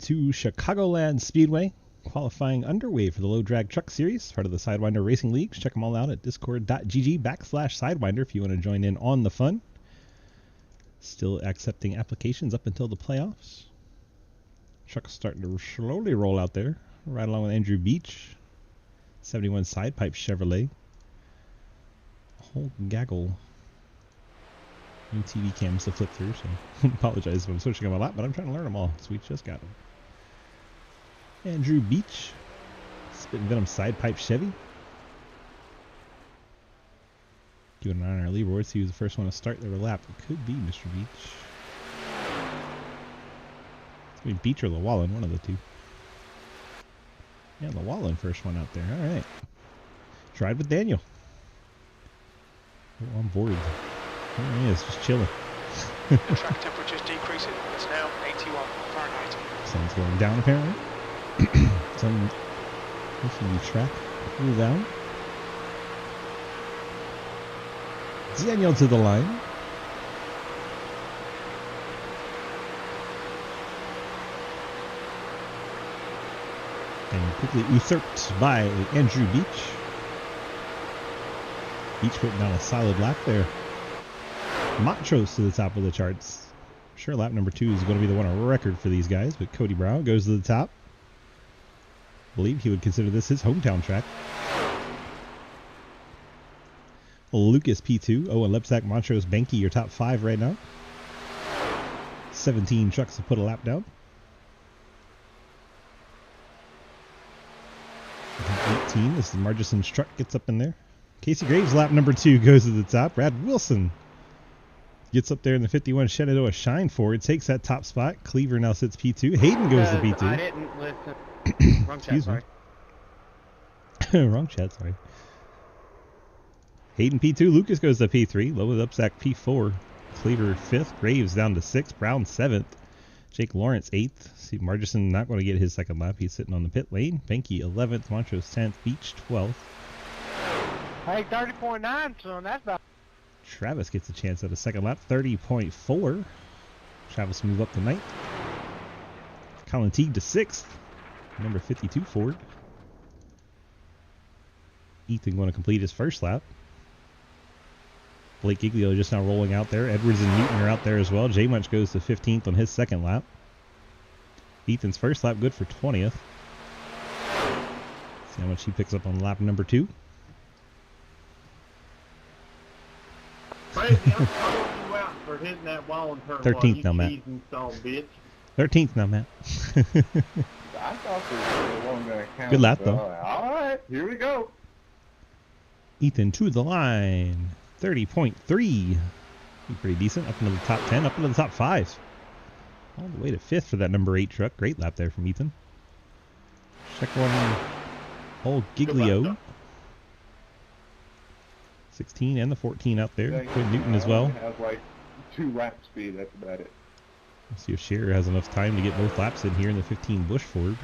to Chicagoland Speedway, qualifying underway for the Low Drag Truck Series, part of the Sidewinder Racing Leagues. Check them all out at discord.gg/Sidewinder if you want to join in on the fun. Still accepting applications up until the playoffs. Truck's starting to slowly roll out there, right along with Andrew Beach. 71 Side Pipe Chevrolet. A whole gaggle. New TV cams to flip through, so apologize if I'm switching on my lap, but I'm trying to learn them all, so we just got them. Andrew Beach, Spit and Venom Side Pipe Chevy. Keeping an eye on our leaderboards, he was the first one to start their lap. It could be Mr. Beach. It's going to be Beach or Llewellyn, one of the two. Yeah, Llewellyn first one out there. All right. Tried with Daniel. Oh, on board. There he is, just chilling. The track temperature's decreasing. It's now 81 Fahrenheit. Sun's going down apparently. Sun pushing the track cool down. Daniel to the line. And quickly usurped by Andrew Beach. Beach putting down a solid lap there. Montrose to the top of the charts. I'm sure lap number 2 is going to be the one on record for these guys, but Cody Brown goes to the top. I believe he would consider this his hometown track. Lucas P2, Owen Lepsack, Montrose, Benke, your top 5 right now. 17 trucks to put a lap down. 18 as the Margison's truck gets up in there. Casey Graves, lap number 2, goes to the top. Brad Wilson gets up there in the 51 Shenandoah Shine Ford, takes that top spot. Cleaver now sits P2. Hayden goes to P2. I didn't listen. Wrong chat, sorry. Wrong chat, sorry. Hayden P2, Lucas goes to P3. Low with Upsack P4. Cleaver 5th. Graves down to 6th. Brown 7th. Jake Lawrence 8th. See, Margison not going to get his second lap. He's sitting on the pit lane. Benke 11th. Montrose 10th. Beach 12th. Hey, 30.9, son. That's about. Travis gets a chance at a second lap. 30.4. Travis move up to 9th. Colin Teague to 6th. Number 52 Ford. Ethan going to complete his first lap. Blake Giglio just now rolling out there. Edwards and Newton are out there as well. J Munch goes to 15th on his second lap. Ethan's first lap good for 20th. See how much he picks up on lap number 2. Crazy, I'm calling you out for hitting that wall in turn 13th now, Matt. 13th now, Matt. I thought this wasn't going to count. Good lap, though. All right, here we go. Ethan to the line. 30.3. Pretty decent. Up into the top 10. Up into the top 5. All the way to 5th for that number 8 truck. Great lap there from Ethan. Check one. Old Giglio. 16 and the 14 out there. Quinn Newton as well. Has like 2 lap speed. That's about it. Let's see if Scherer has enough time to get both laps in here in the 15 Busch Ford.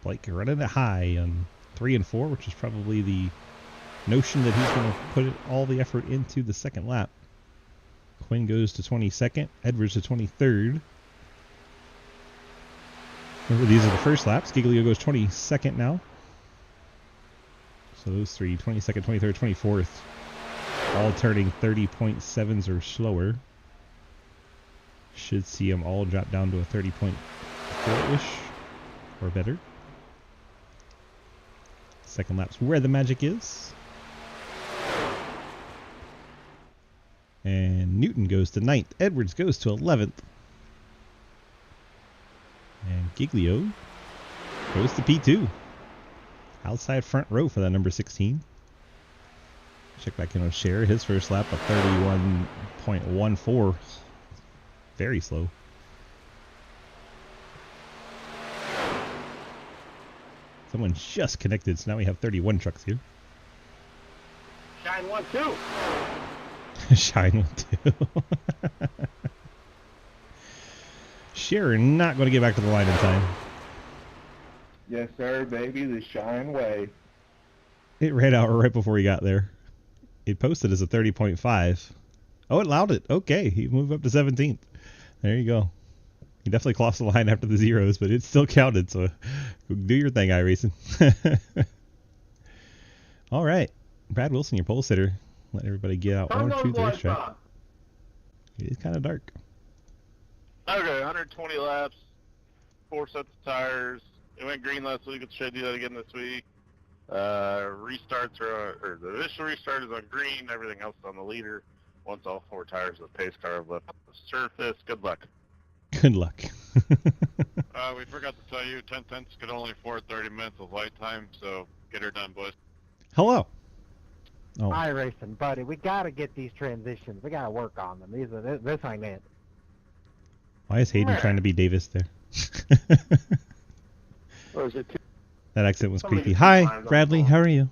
Blake running it high on 3 and 4, which is probably the notion that he's going to put all the effort into the second lap. Quinn goes to 22nd. Edwards to 23rd. Remember, these are the first laps. Giglio goes 22nd now. So those 3, 22nd, 23rd, 24th, all turning 30.7s or slower. Should see them all drop down to a 30.4-ish or better. Second lap's where the magic is. And Newton goes to 9th. Edwards goes to 11th. And Giglio goes to P2. Outside front row for that number 16. Check back in on Scherer. His first lap of 31.14. Very slow. Someone just connected, so now we have 31 trucks here. Shine 1-2. Shine 1-2. Scherer not going to get back to the line in time. Yes, sir, baby. The Shine way. It ran out right before he got there. It posted as a 30.5. Oh, it allowed it. Okay, he moved up to 17th. There you go. You definitely crossed the line after the zeros, but it still counted, so do your thing, iRacing. All right. Brad Wilson, your pole sitter. Let everybody get out on to the racetrack. It is kind of dark. Okay, 120 laps, 4 sets of tires. It went green last week. It should do that again this week. Restarts or the initial restart is on green. Everything else is on the leader. Once all 4 tires of the pace car have left the surface. Good luck. Good luck. We forgot to tell you, 10 cents could only afford 30 minutes of light time, so get her done, boys. Hello. Oh. iRacing, buddy, we gotta get these transitions. We gotta work on them. This ain't it. Why is Hayden trying to be Davis there? Or is it That accent was creepy. Hi, Bradley. How are you?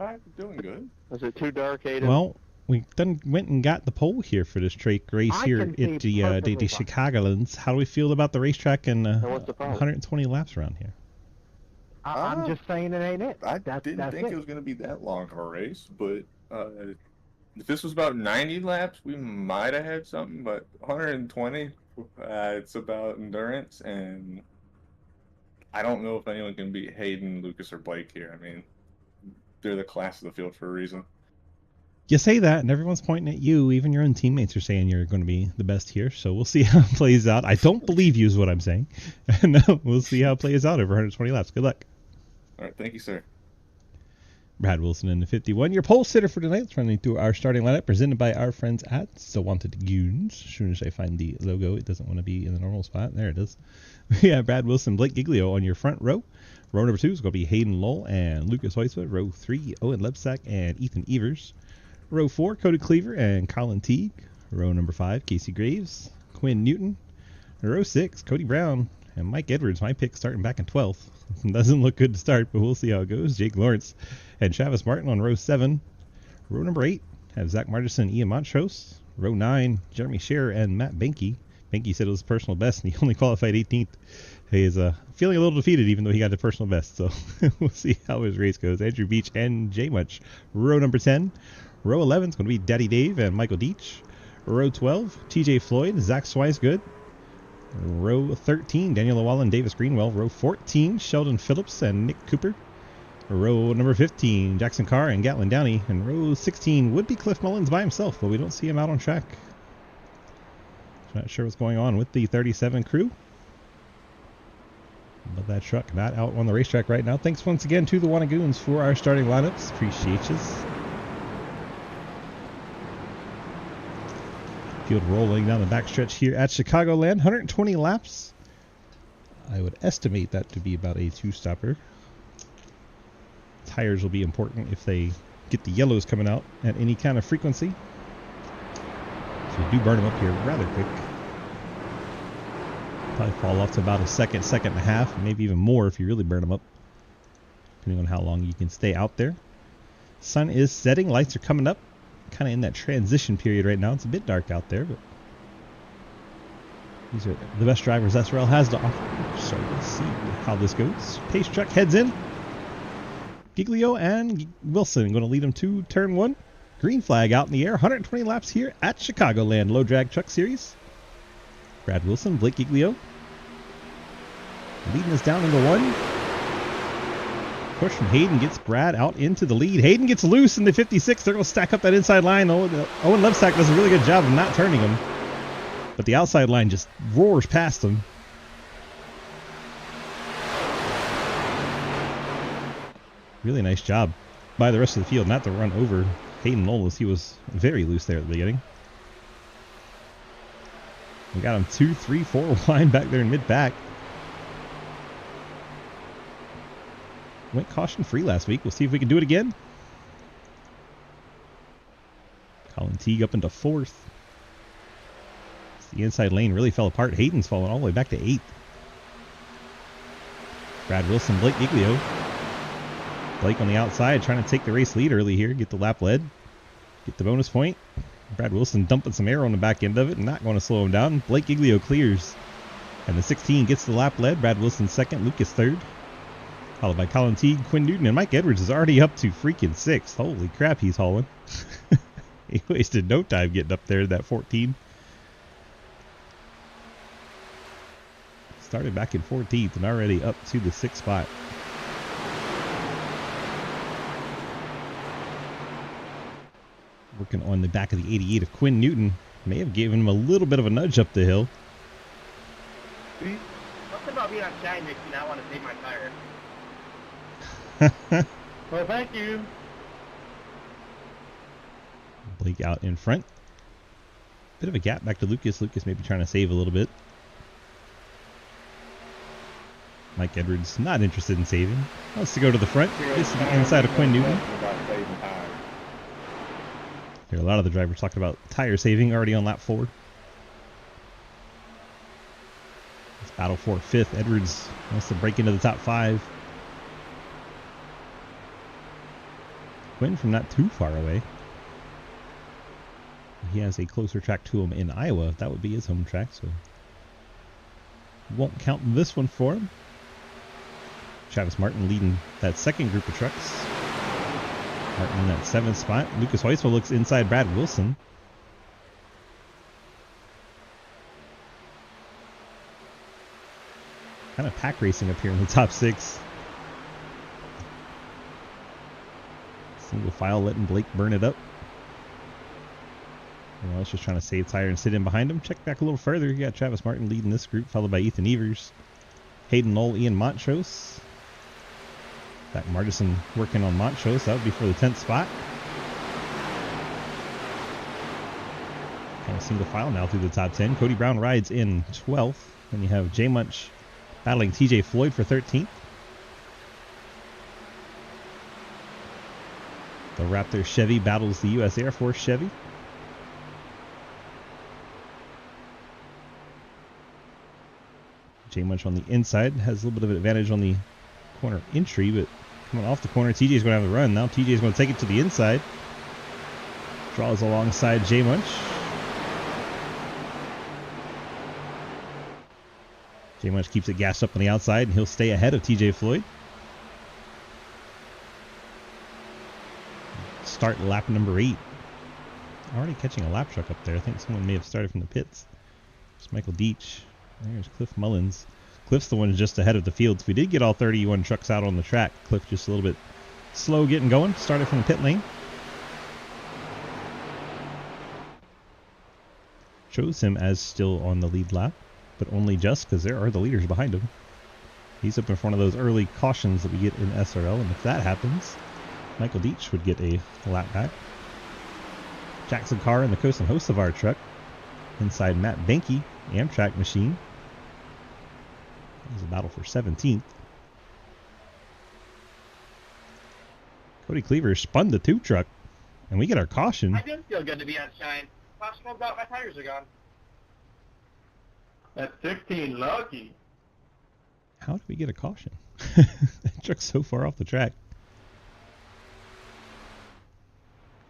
I'm doing good. Is it too dark, Aiden? Well, we went and got the pole here for this race I here can at see the perfectly Chicagolands. How do we feel about the racetrack and what's the problem? 120 laps around here? I'm just saying it ain't it. I didn't think it was going to be that long of a race, but if this was about 90 laps, we might have had something, but 120, it's about endurance, and I don't know if anyone can beat Hayden, Lucas, or Blake here. I mean, they're the class of the field for a reason. You say that, and everyone's pointing at you. Even your own teammates are saying you're going to be the best here, so we'll see how it plays out. I don't believe you is what I'm saying. No, we'll see how it plays out over 120 laps. Good luck. All right, thank you, sir. Brad Wilson in the 51. Your pole sitter for tonight. Let's running through our starting lineup presented by our friends at The Wanted Goons. As soon as I find the logo, it doesn't want to be in the normal spot. There it is. We have Brad Wilson, Blake Giglio on your front row. Row number 2 is going to be Hayden Lowell and Lucas Heusman. Row 3, Owen Lebsack and Ethan Evers. Row 4, Cody Cleaver and Colin Teague. Row number 5, Casey Graves, Quinn Newton. Row 6, Cody Brown and Mike Edwards. My pick starting back in 12th. Doesn't look good to start, but we'll see how it goes. Jake Lawrence and Travis Martin on row 7. Row number 8 have Zach Martinson and Ian Montrose. Row 9, Jeremy Scherer and Matt Benke. Benke said it was a personal best, and he only qualified 18th. He is feeling a little defeated, even though he got the personal best. So we'll see how his race goes. Andrew Beach and Jay Munch. Row number 10. Row 11 is going to be Daddy Dave and Michael Deach. Row 12, TJ Floyd, Zach Swisegood. Row 13, Daniel Llewellyn, Davis Greenwell. Row 14, Sheldon Phillips and Nick Cooper. Row number 15, Jackson Carr and Gatlin Downey. And row 16 would be Cliff Mullins by himself, but we don't see him out on track. Not sure what's going on with the 37 crew. But that truck not out on the racetrack right now. Thanks once again to the Wannagoons for our starting lineups. Appreciate you. Field rolling down the backstretch here at Chicagoland. 120 laps. I would estimate that to be about a 2-stopper. Tires will be important if they get the yellows coming out at any kind of frequency. So do burn them up here rather quick. Probably fall off to about a second and a half, maybe even more if you really burn them up, depending on how long you can stay out there. Sun is setting, lights are coming up. Kind of in that transition period right now. It's a bit dark out there, but these are the best drivers SRL has to offer. So let's see how this goes. Pace truck heads in. Giglio and Wilson going to lead them to turn 1. Green flag out in the air. 120 laps here at Chicagoland Low Drag Truck Series. Brad Wilson, Blake Giglio leading us down into 1. Push from Hayden gets Brad out into the lead. Hayden gets loose in the 56. They're going to stack up that inside line. Owen Lebsack does a really good job of not turning him. But the outside line just roars past him. Really nice job by the rest of the field not to run over Hayden Lowell. He was very loose there at the beginning. We got him 2, 3, 4 wide back there in mid-pack. Went caution-free last week. We'll see if we can do it again. Colin Teague up into 4th. The inside lane really fell apart. Hayden's falling all the way back to 8th. Brad Wilson, Blake Giglio. Blake on the outside trying to take the race lead early here. Get the lap led. Get the bonus point. Brad Wilson dumping some air on the back end of it and not going to slow him down. Blake Giglio clears. And the 16 gets the lap led. Brad Wilson 2nd. Lucas 3rd. Followed by Colin Teague, Quinn Newton, and Mike Edwards is already up to freaking 6th. Holy crap, he's hauling. He wasted no time getting up there to that 14. Started back in 14th and already up to the 6th spot. Working on the back of the 88 of Quinn Newton. May have given him a little bit of a nudge up the hill. Something about being on shine makes me not want to save my tire. Well, thank you. Blake out in front. Bit of a gap back to Lucas. Lucas maybe trying to save a little bit. Mike Edwards not interested in saving. Wants to go to the front. This is the inside of Quinn Newton. Here, a lot of the drivers talking about tire saving already on lap 4. It's battle for 5th. Edwards wants to break into the top 5. Quinn from not too far away. He has a closer track to him in Iowa. That would be his home track, so won't count this one for him. Travis Martin leading that second group of trucks. Martin in that 7th spot. Lucas Heusel looks inside Brad Wilson. Kind of pack racing up here in the top 6. Single file letting Blake burn it up. Everyone else just trying to save tire and sit in behind him. Check back a little further. You got Travis Martin leading this group, followed by Ethan Evers, Hayden Knoll, Ian Montrose. Zach Martison working on Montrose. That would be for the 10th spot. Kind of single file now through the top 10. Cody Brown rides in 12th. Then you have Jay Munch battling TJ Floyd for 13th. The Raptor Chevy battles the U.S. Air Force Chevy. Jay Munch on the inside has a little bit of an advantage on the corner entry, but coming off the corner, TJ's going to have the run. Now TJ's going to take it to the inside. Draws alongside Jay Munch. Jay Munch keeps it gassed up on the outside, and he'll stay ahead of TJ Floyd. Start lap number 8. Already catching a lap truck up there. I think someone may have started from the pits. It's Michael Deach. There's Cliff Mullins. Cliff's the one just ahead of the fields. We did get all 31 trucks out on the track. Cliff just a little bit slow getting going. Started from the pit lane. Chose him as still on the lead lap, but only just because there are the leaders behind him. He's up in front of those early cautions that we get in SRL, and if that happens, Michael Deach would get a lap back. Jackson Carr in the Coast and Hocevar truck. Inside Matt Benke, Amtrak machine. There's a battle for 17th. Cody Cleaver spun the 2 truck, and we get our caution. I didn't feel good to be on shine. Caution comes out, my tires are gone. That's 16 lucky. How did we get a caution? That truck's so far off the track.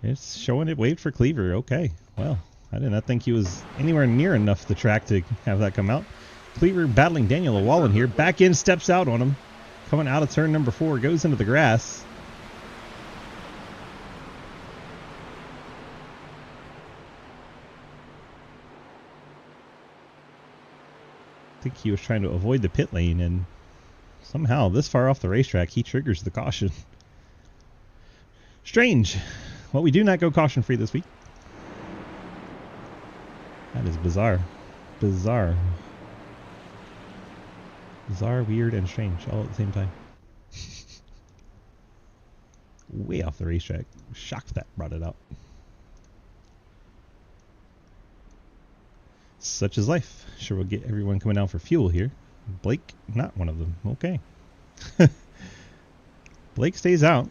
It's showing it waved for Cleaver. Okay, well, I did not think he was anywhere near enough the track to have that come out. Cleaver battling Daniel Wallen here. Back in, steps out on him. Coming out of turn number 4, goes into the grass. I think he was trying to avoid the pit lane, and somehow this far off the racetrack, he triggers the caution. Strange. Well, we do not go caution free this week. That is bizarre. Bizarre. Bizarre, weird, and strange all at the same time. Way off the racetrack. Shocked that brought it out. Such is life. Sure, we'll get everyone coming down for fuel here. Blake, not one of them. Okay. Blake stays out.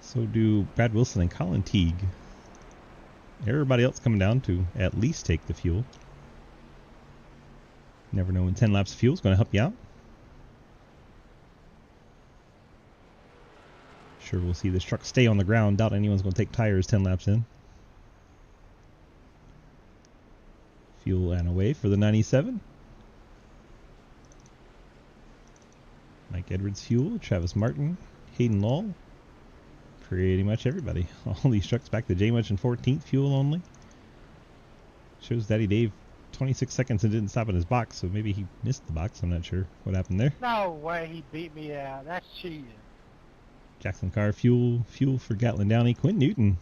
So do Brad Wilson and Colin Teague. Everybody else coming down to at least take the fuel. Never know when 10 laps of fuel is going to help you out. Sure, we'll see this truck stay on the ground. Doubt anyone's going to take tires 10 laps in. Fuel and away for the 97. Mike Edwards fuel, Travis Martin, Hayden Law. Pretty much everybody. All these trucks back to J Much in 14th, fuel only. Shows Daddy Dave 26 seconds and didn't stop in his box, so maybe he missed the box. I'm not sure what happened there. No way he beat me out. That's cheating. Jackson Carr, fuel for Gatlin Downey. Quinn Newton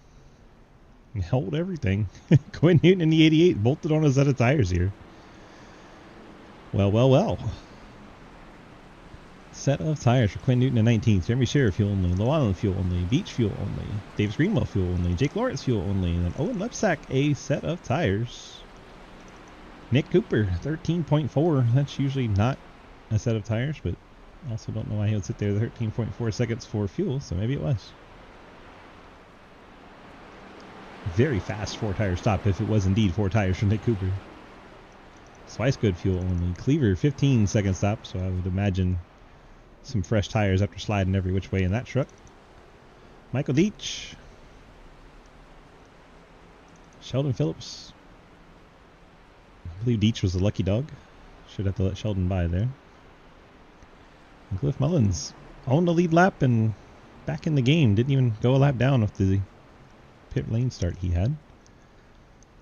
held everything. Quinn Newton in the 88 bolted on a set of tires here. Well. Set of tires for Quinn Newton in 19th. Jeremy Scherer fuel only. Llewellyn fuel only. Beach fuel only. Davis Greenwell fuel only. Jake Lawrence fuel only. And then Owen Lepsack a set of tires. Nick Cooper 13.4. That's usually not a set of tires, but also don't know why he would sit there 13.4 seconds for fuel, so maybe it was. Very fast 4-tire stop if it was indeed 4 tires for Nick Cooper. Swicegood fuel only. Cleaver 15-second stop, so I would imagine some fresh tires after sliding every which way in that truck. Michael Deach. Sheldon Phillips. I believe Deach was the lucky dog. Should have to let Sheldon by there. And Cliff Mullins owned the lead lap and back in the game. Didn't even go a lap down with the pit lane start he had.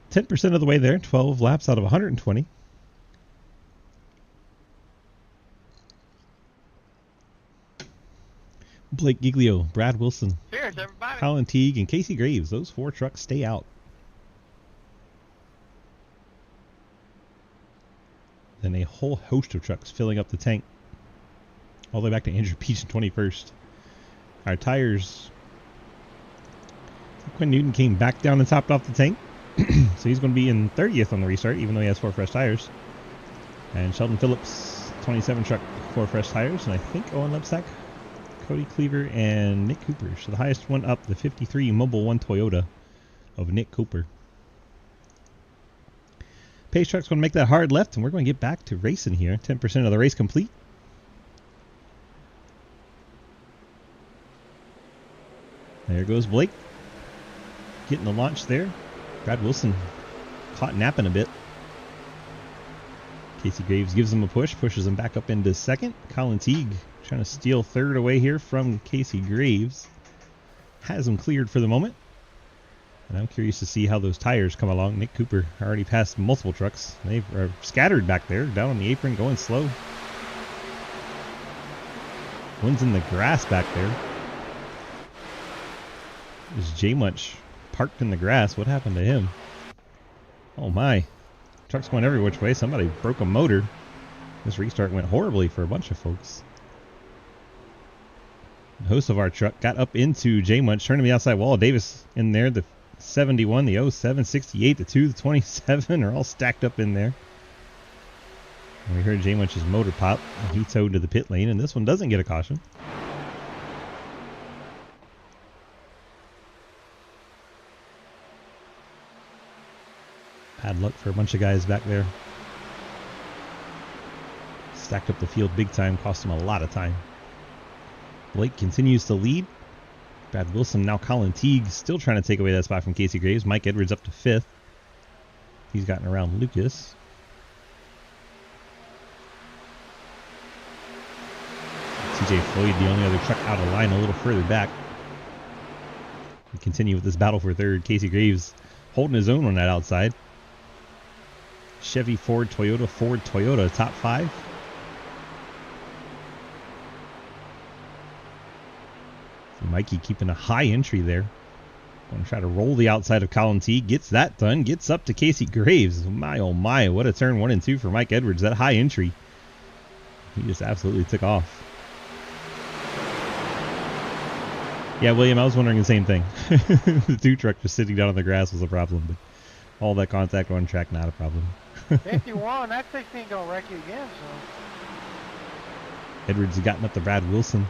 10% of the way there. 12 laps out of 120. Blake Giglio, Brad Wilson, Cheers, everybody. Colin Teague, and Casey Graves. Those 4 trucks stay out. Then a whole host of trucks filling up the tank. All the way back to Andrew Peach in 21st. Our tires. Quinn Newton came back down and topped off the tank. So he's going to be in 30th on the restart, even though he has 4 fresh tires. And Sheldon Phillips, 27 truck, 4 fresh tires. And I think Owen Lepsack, Cody Cleaver, and Nick Cooper. So the highest one up, the 53 Mobile 1 Toyota of Nick Cooper. Pace truck's going to make that hard left, and we're going to get back to racing here. 10% of the race complete. There goes Blake. Getting the launch there. Brad Wilson caught napping a bit. Casey Graves gives him a push, pushes him back up into second. Colin Teague trying to steal third away here from Casey Graves. Has him cleared for the moment. And I'm curious to see how those tires come along. Nick Cooper already passed multiple trucks. They are scattered back there, down on the apron, going slow. One's in the grass back there. There's J Munch parked in the grass. What happened to him? Oh my. Truck's going every which way. Somebody broke a motor. This restart went horribly for a bunch of folks. The host of our truck got up into J Munch, turning the outside wall. Davis in there. The 71, the 07, 68, the 2, the 27 are all stacked up in there. And we heard J Munch's motor pop. And he towed to the pit lane, and this one doesn't get a caution. Bad luck for a bunch of guys back there. Stacked up the field big time, cost him a lot of time. Blake continues to lead. Brad Wilson, now Colin Teague, still trying to take away that spot from Casey Graves. Mike Edwards up to 5th. He's gotten around Lucas. TJ Floyd, the only other truck out of line, a little further back. We continue with this battle for third. Casey Graves holding his own on that outside. Chevy, Ford, Toyota, top 5. So Mikey keeping a high entry there. Going to try to roll the outside of Colin T. Gets that done. Gets up to Casey Graves. My, oh my. What a turn 1 and 2 for Mike Edwards. That high entry. He just absolutely took off. Yeah, William, I was wondering the same thing. The 2 truck just sitting down on the grass was a problem, but all that contact on track, not a problem. 51, that 16 gonna wreck you again, so. Edwards has gotten up to Brad Wilson.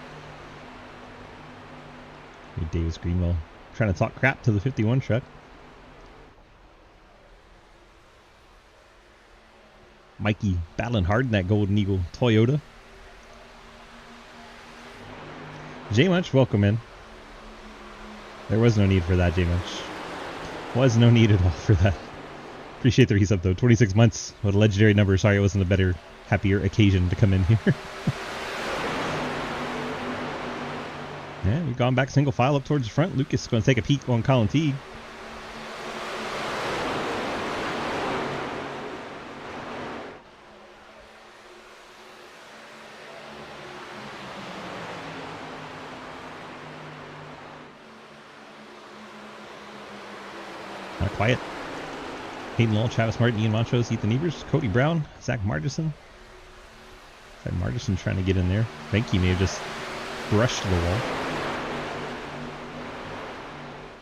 Hey, Davis Greenwell trying to talk crap to the 51 truck. Mikey battling hard in that Golden Eagle Toyota. J Munch, welcome in. There was no need for that, J Munch. Was no need at all for that. Appreciate the resub though. 26 months. What a legendary number. Sorry it wasn't a better, happier occasion to come in here. Yeah, we've gone back single file up towards the front. Lucas is going to take a peek on Colin Teague. Not quiet. Hayden Lowell, Travis Martin, Ian Montrose, Ethan Evers, Cody Brown, Zach Margerson. Zach Margerson trying to get in there. Benke may have just brushed the wall.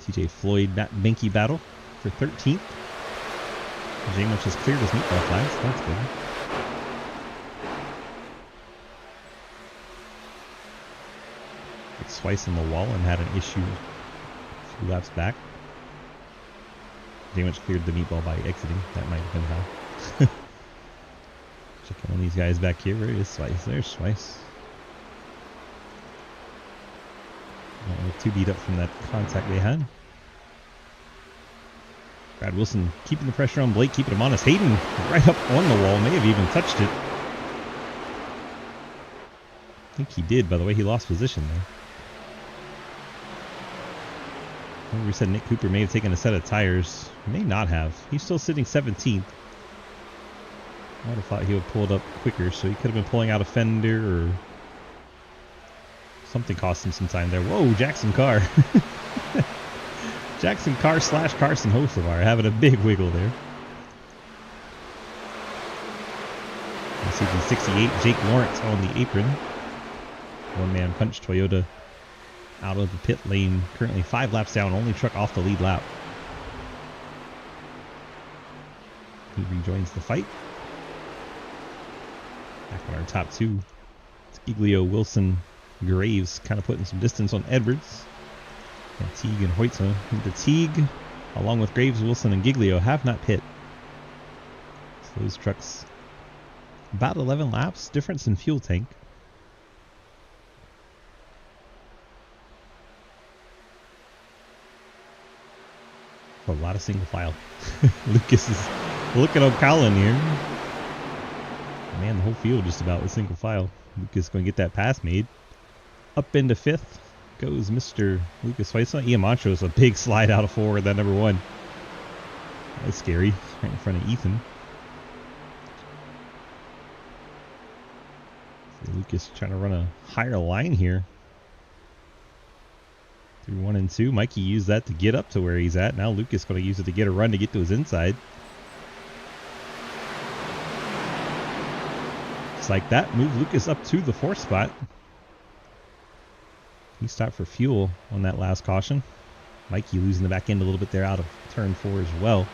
TJ Floyd, Matt Benke battle for 13th. James has cleared his meatball flags. That's good. Gets Swice in the wall and had an issue a few laps back. James cleared the meatball by exiting. That might have been how. Checking on these guys back here. Where is Swice? There's Swice. Not look too beat up from that contact they had. Brad Wilson keeping the pressure on Blake, keeping him honest. Hayden right up on the wall, may have even touched it. I think he did, by the way he lost position there. Well, we said Nick Cooper may have taken a set of tires. May not have. He's still sitting 17th. I would have thought he would have pulled up quicker, so he could have been pulling out a fender or something cost him some time there. Whoa, Jackson Carr. Jackson Carr / Carson Hocevar having a big wiggle there. CG 68, Jake Lawrence on the apron. One-man punch Toyota out of the pit lane. Currently 5 laps down, only truck off the lead lap. He rejoins the fight. Back on our top 2. It's Giglio, Wilson, Graves kind of putting some distance on Edwards. And Teague and Hoytza. The Teague, along with Graves, Wilson, and Giglio, have not pit. So those trucks, about 11 laps difference in fuel tank. A lot of single file. Lucas is looking up Colin here. Man, the whole field just about with single file. Lucas going to get that pass made. Up into 5th goes Mr. Lucas Weissel. Ian Montrose, a big slide out of 4 with that number 1. That's scary. Right in front of Ethan. So Lucas trying to run a higher line here. Through 1 and 2. Mikey used that to get up to where he's at. Now Lucas going to use it to get a run to get to his inside. Just like that. Move Lucas up to the 4th spot. He stopped for fuel on that last caution. Mikey losing the back end a little bit there out of turn 4 as well.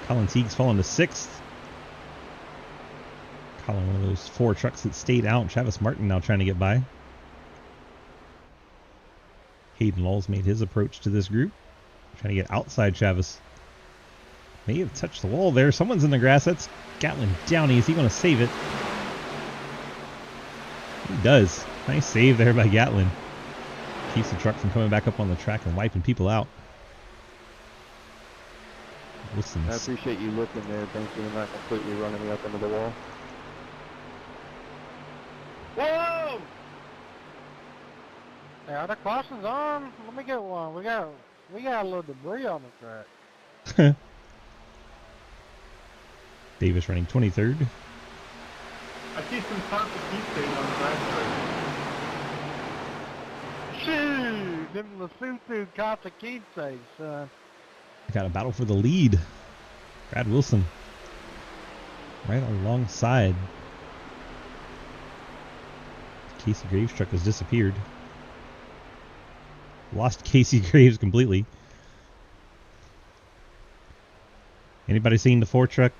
Colin Teague's falling to 6th. Colin, one of those 4 trucks that stayed out. Travis Martin now trying to get by. Hayden Lowell's made his approach to this group. Trying to get outside Travis. May have touched the wall there. Someone's in the grass. That's Gatlin Downey. Is he going to save it? He does. Nice save there by Gatlin. Keeps the truck from coming back up on the track and wiping people out. Wilson's. I appreciate you looking there, Benke, and not completely running me up into the wall. Whoa! Hey, are the cautions on? Let me get one. We got a little debris on the track. Davis running 23rd. I see some top of keep stage on the back. Shoot! Them Lesotho Costa keep saves, son. Got a battle for the lead. Brad Wilson right alongside. Casey Graves' truck has disappeared. Lost Casey Graves completely. Anybody seen the 4 truck?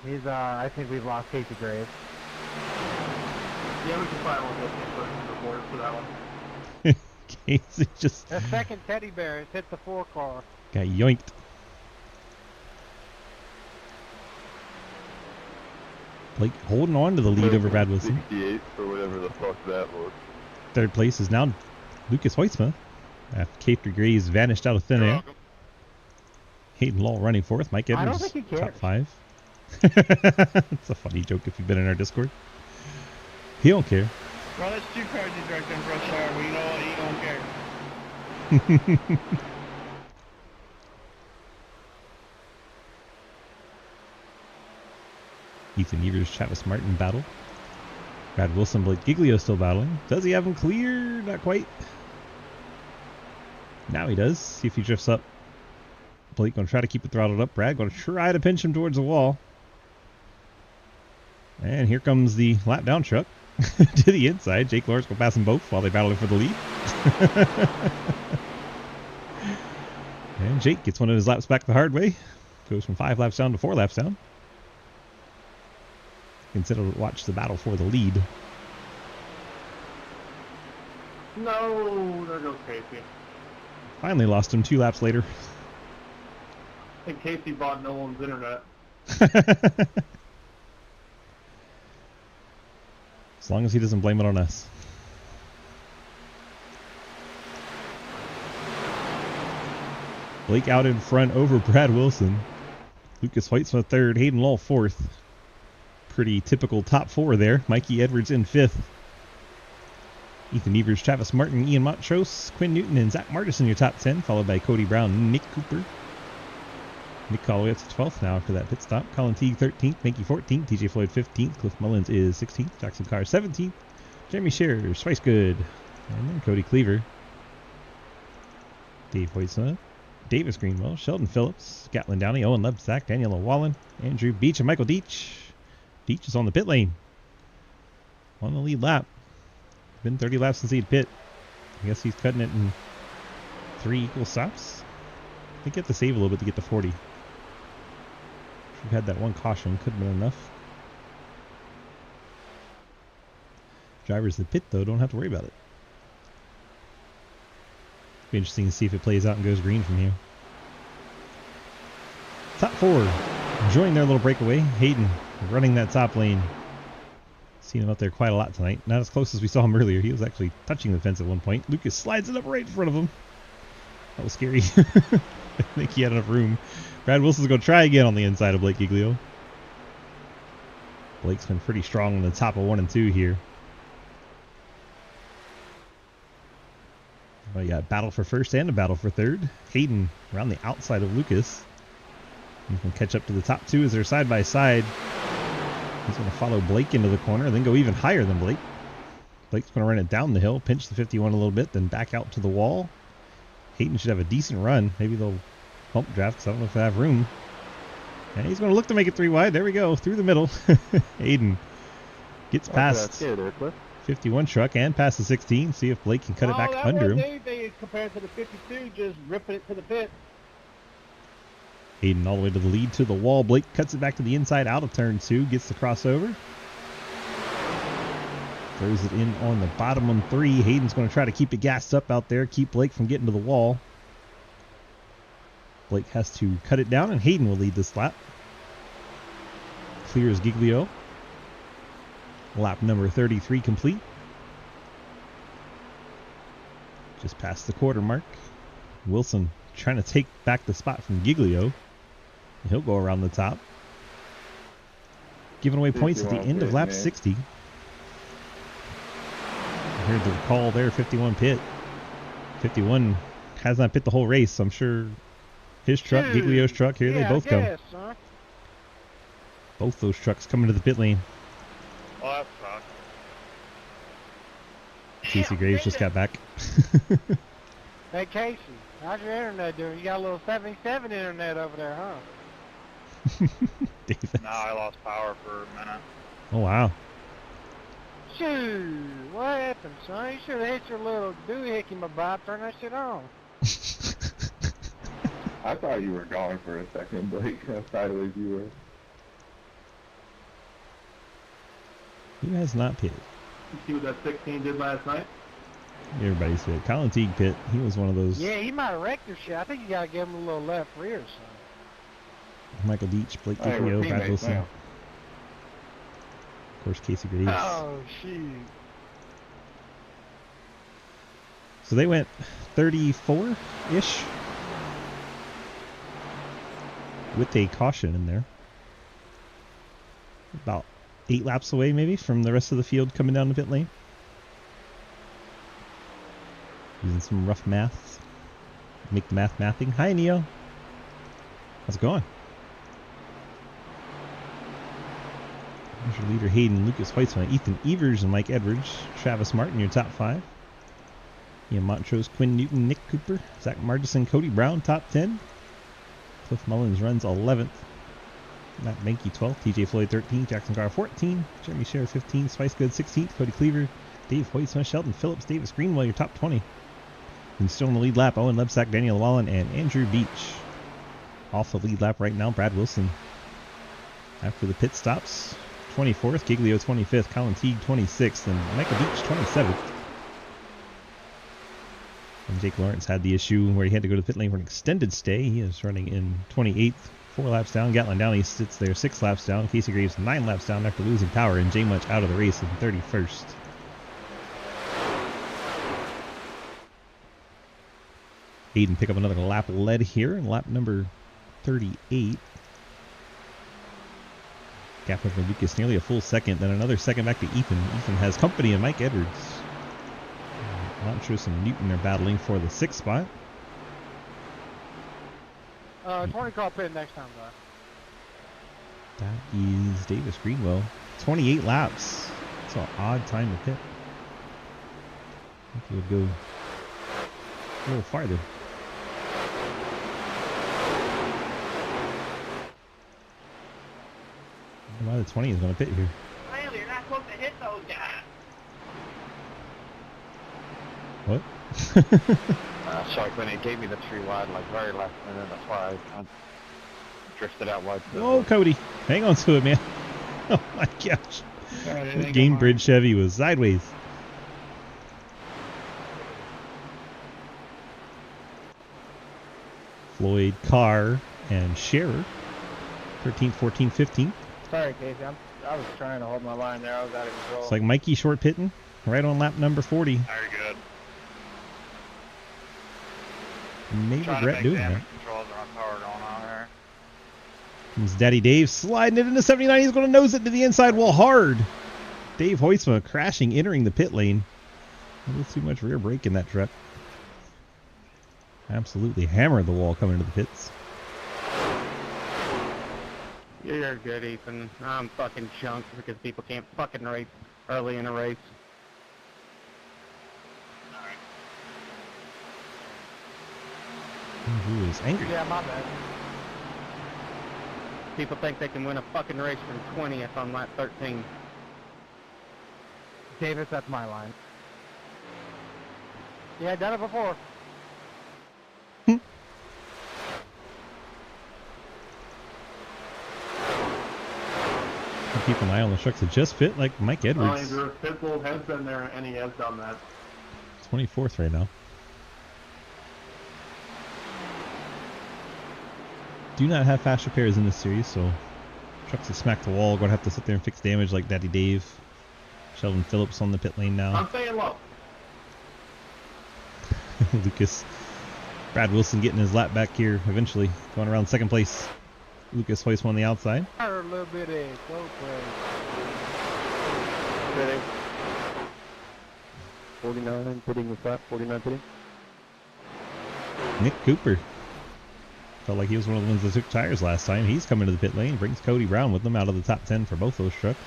He's, I think we've lost Casey Graves. Yeah, we can probably look at the board for that one. Casey just The second teddy bear has hit the 4 car. got yoinked. Blake holding on to the lead over Brad Wilson. 68 or whatever the fuck that was. 3rd place is now Lucas Hoytsma. After Casey Graves vanished out of thin air. Hayden Lowell running 4th. Mike I don't Edwards think he top cares. 5. It's a funny joke if you've been in our Discord. He don't care. Well, that's 2 cars you dragged in rush hour. Well, you know what? He don't care. Ethan Evers, Travis Martin battle. Brad Wilson, Blake Giglio still battling. Does he have him clear? Not quite. Now he does. See if he drifts up. Blake going to try to keep it throttled up. Brad going to try to pinch him towards the wall. And here comes the lap down truck to the inside. Jake Lawrence will pass them both while they battle for the lead. And Jake gets one of his laps back the hard way. Goes from 5 laps down to 4 laps down. Consider to watch the battle for the lead. No, there goes Casey. Finally lost him 2 laps later. I think Casey bought no one's internet. As long as he doesn't blame it on us. Blake out in front over Brad Wilson. Lucas Hoytsma third, Hayden Lull fourth. Pretty typical top 4 there. Mikey Edwards in 5th. Ethan Evers, Travis Martin, Ian Montrose, Quinn Newton, and Zach Martis in your top 10, followed by Cody Brown, Nick Cooper. Nick Calloway up to 12th now after that pit stop. Colin Teague 13th, Mickey 14th, TJ Floyd 15th, Cliff Mullins is 16th, Jackson Carr 17th, Jeremy Shearer, Spice Good, and then Cody Cleaver. Dave Hoytsma, Davis Greenwell, Sheldon Phillips, Gatlin Downey, Owen Lebsack, Daniela Wallen, Andrew Beach, and Michael Deach. Deach is on the pit lane. On the lead lap. Been 30 laps since he'd pit. I guess he's cutting it in 3 equal stops. I think you have to save a little bit to get to 40. If we had that one caution, could have been enough. Drivers that pit, though, don't have to worry about it. Be interesting to see if it plays out and goes green from here. Top 4 enjoying their little breakaway. Hayden running that top lane. Seen him up there quite a lot tonight. Not as close as we saw him earlier. He was actually touching the fence at one point. Lucas slides it up right in front of him. That was scary. I think he had enough room. Brad Wilson's going to try again on the inside of Blake Giglio. Blake's been pretty strong on the top of 1 and 2 here. Well, you got a battle for first and a battle for third. Hayden around the outside of Lucas. He can catch up to the top 2 as they're side by side. He's going to follow Blake into the corner, then go even higher than Blake. Blake's going to run it down the hill, pinch the 51 a little bit, then back out to the wall. Hayden should have a decent run. Maybe they'll bump draft because I don't know if they have room. And he's going to look to make it 3 wide. There we go, through the middle. Hayden gets past 51 truck and past the 16. See if Blake can cut it back under him. Anything compared to the 52, just ripping it to the pit. Hayden all the way to the lead, to the wall. Blake cuts it back to the inside, out of turn 2, gets the crossover. Throws it in on the bottom on 3. Hayden's going to try to keep it gassed up out there, keep Blake from getting to the wall. Blake has to cut it down, and Hayden will lead this lap. Clears Giglio. Lap number 33 complete. Just past the quarter mark. Wilson trying to take back the spot from Giglio. He'll go around the top. Giving away points at the end of lap 60. I heard the call there, 51 pit. 51 has not pit the whole race, so I'm sure his truck, Giglio's truck, here they both come. Both those trucks coming to the pit lane. Oh, that sucks. Casey Graves just got back. Hey Casey, how's your internet doing? You got a little 77 internet over there, huh? Davis. No, I lost power for a minute. Oh, wow. Shoot, what happened, son? You should have hit your little doohickey my bike, turn that shit on. I thought you were gone for a second, Blake. How sideways you were. Who has not pitted? You see what that 16 did last night? Everybody's pit. Colin Teague pit. He was one of those. Yeah, he might have wrecked your shit. I think you gotta give him a little left rear, son. Michael Deach, Blake Hey, we're Giglio, Brad teammates Wilson. now. Of course, Casey Graves. Oh, shoot. So they went 34-ish with a caution in there. About 8 laps away, maybe, from the rest of the field coming down the pit lane. Using some rough math. Make the math mathing. Hi, Neo. How's it going? There's your leader, Hayden, Lucas Hoytsma, Ethan Evers, and Mike Edwards. Travis Martin, your top 5. Ian Montrose, Quinn Newton, Nick Cooper, Zach Margison, Cody Brown, top 10. Cliff Mullins runs 11th. Matt Benke 12th, TJ Floyd 13th, Jackson Carr 14th, Jeremy Scher 15th, Spice Good 16th, Cody Cleaver, Dave Hoytsma, Sheldon Phillips, Davis Greenwell, your top 20. And still in the lead lap, Owen Lebsack, Daniel Wallen, and Andrew Beach. Off the lead lap right now, Brad Wilson. After the pit stops, 24th, Giglio 25th, Colin Teague 26th, and Michael Beach 27th. And Jake Lawrence had the issue where he had to go to the pit lane for an extended stay. He is running in 28th, 4 laps down. Gatlin Downey sits there 6 laps down. Casey Graves 9 laps down after losing power, and Jay Much out of the race in 31st. Aiden pick up another lap lead here in lap number 38. Gap over Lucas nearly a full second, then another second back to Ethan. Ethan has company and Mike Edwards. Montrose and Newton are battling for the 6th spot. 20 car pit next time, though. That is Davis Greenwell. 28 laps. That's an odd time to pit. I think he would go a little farther. I don't know why the 20 is going to pit here. Clearly, you're not supposed to hit those guys. What? Sorry, when it gave me the 3 wide, like very last minute, that's why I drifted out wide. Oh, Cody. Hang on to it, man. Oh my gosh. That Game Bridge Chevy was sideways. Floyd, Carr, and Scherer. 13th, 14th, 15th. Sorry, Casey. I was trying to hold my line there. I was out of control. It's like Mikey short pitting right on lap number 40. Very good. May regret doing that. Controls are on power going on there. Comes Daddy Dave sliding it into 79. He's going to nose it to the inside wall hard. Dave Hoytsma crashing, entering the pit lane. A little too much rear brake in that truck. Absolutely hammered the wall coming into the pits. You're good, Ethan. I'm fucking chunked because people can't fucking race early in a race. Who is angry? Yeah, my bad. People think they can win a fucking race from 20th on lap 13. Davis, that's my line. Yeah, done it before. Keep an eye on the trucks that just fit, like Mike Edwards. Pitbull has been there, and he has done that. 24th right now. Do not have fast repairs in this series, so trucks that smack the wall going to have to sit there and fix damage like Daddy Dave. Sheldon Phillips on the pit lane now. I'm saying low. Lucas. Brad Wilson getting his lap back here eventually, going around 2nd place. Lucas Hoytsma on the outside. A little bit of close play. 49 pitting with flat, 49 pitting. Nick Cooper. Felt like he was one of the ones that took tires last time. He's coming to the pit lane. Brings Cody Brown with them out of the top 10 for both those trucks.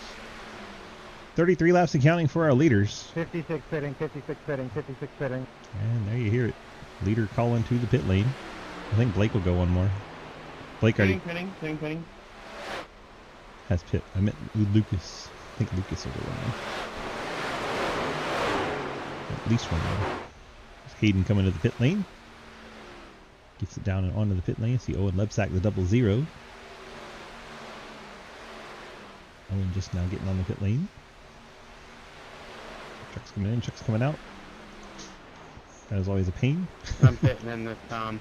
33 laps and counting for our leaders. 56 pitting, 56 pitting, 56 pitting. And there you hear it. Leader calling to the pit lane. I think Blake will go one more. Blake already Pitting. has pit. I meant Lucas. I think Lucas will go one more. At least one more. Hayden coming to the pit lane. Gets it down and onto the pit lane. See Owen Lebsack, the 00. Owen just now getting on the pit lane. Trucks coming in, trucks coming out. That is always a pain. I'm pitting in this time.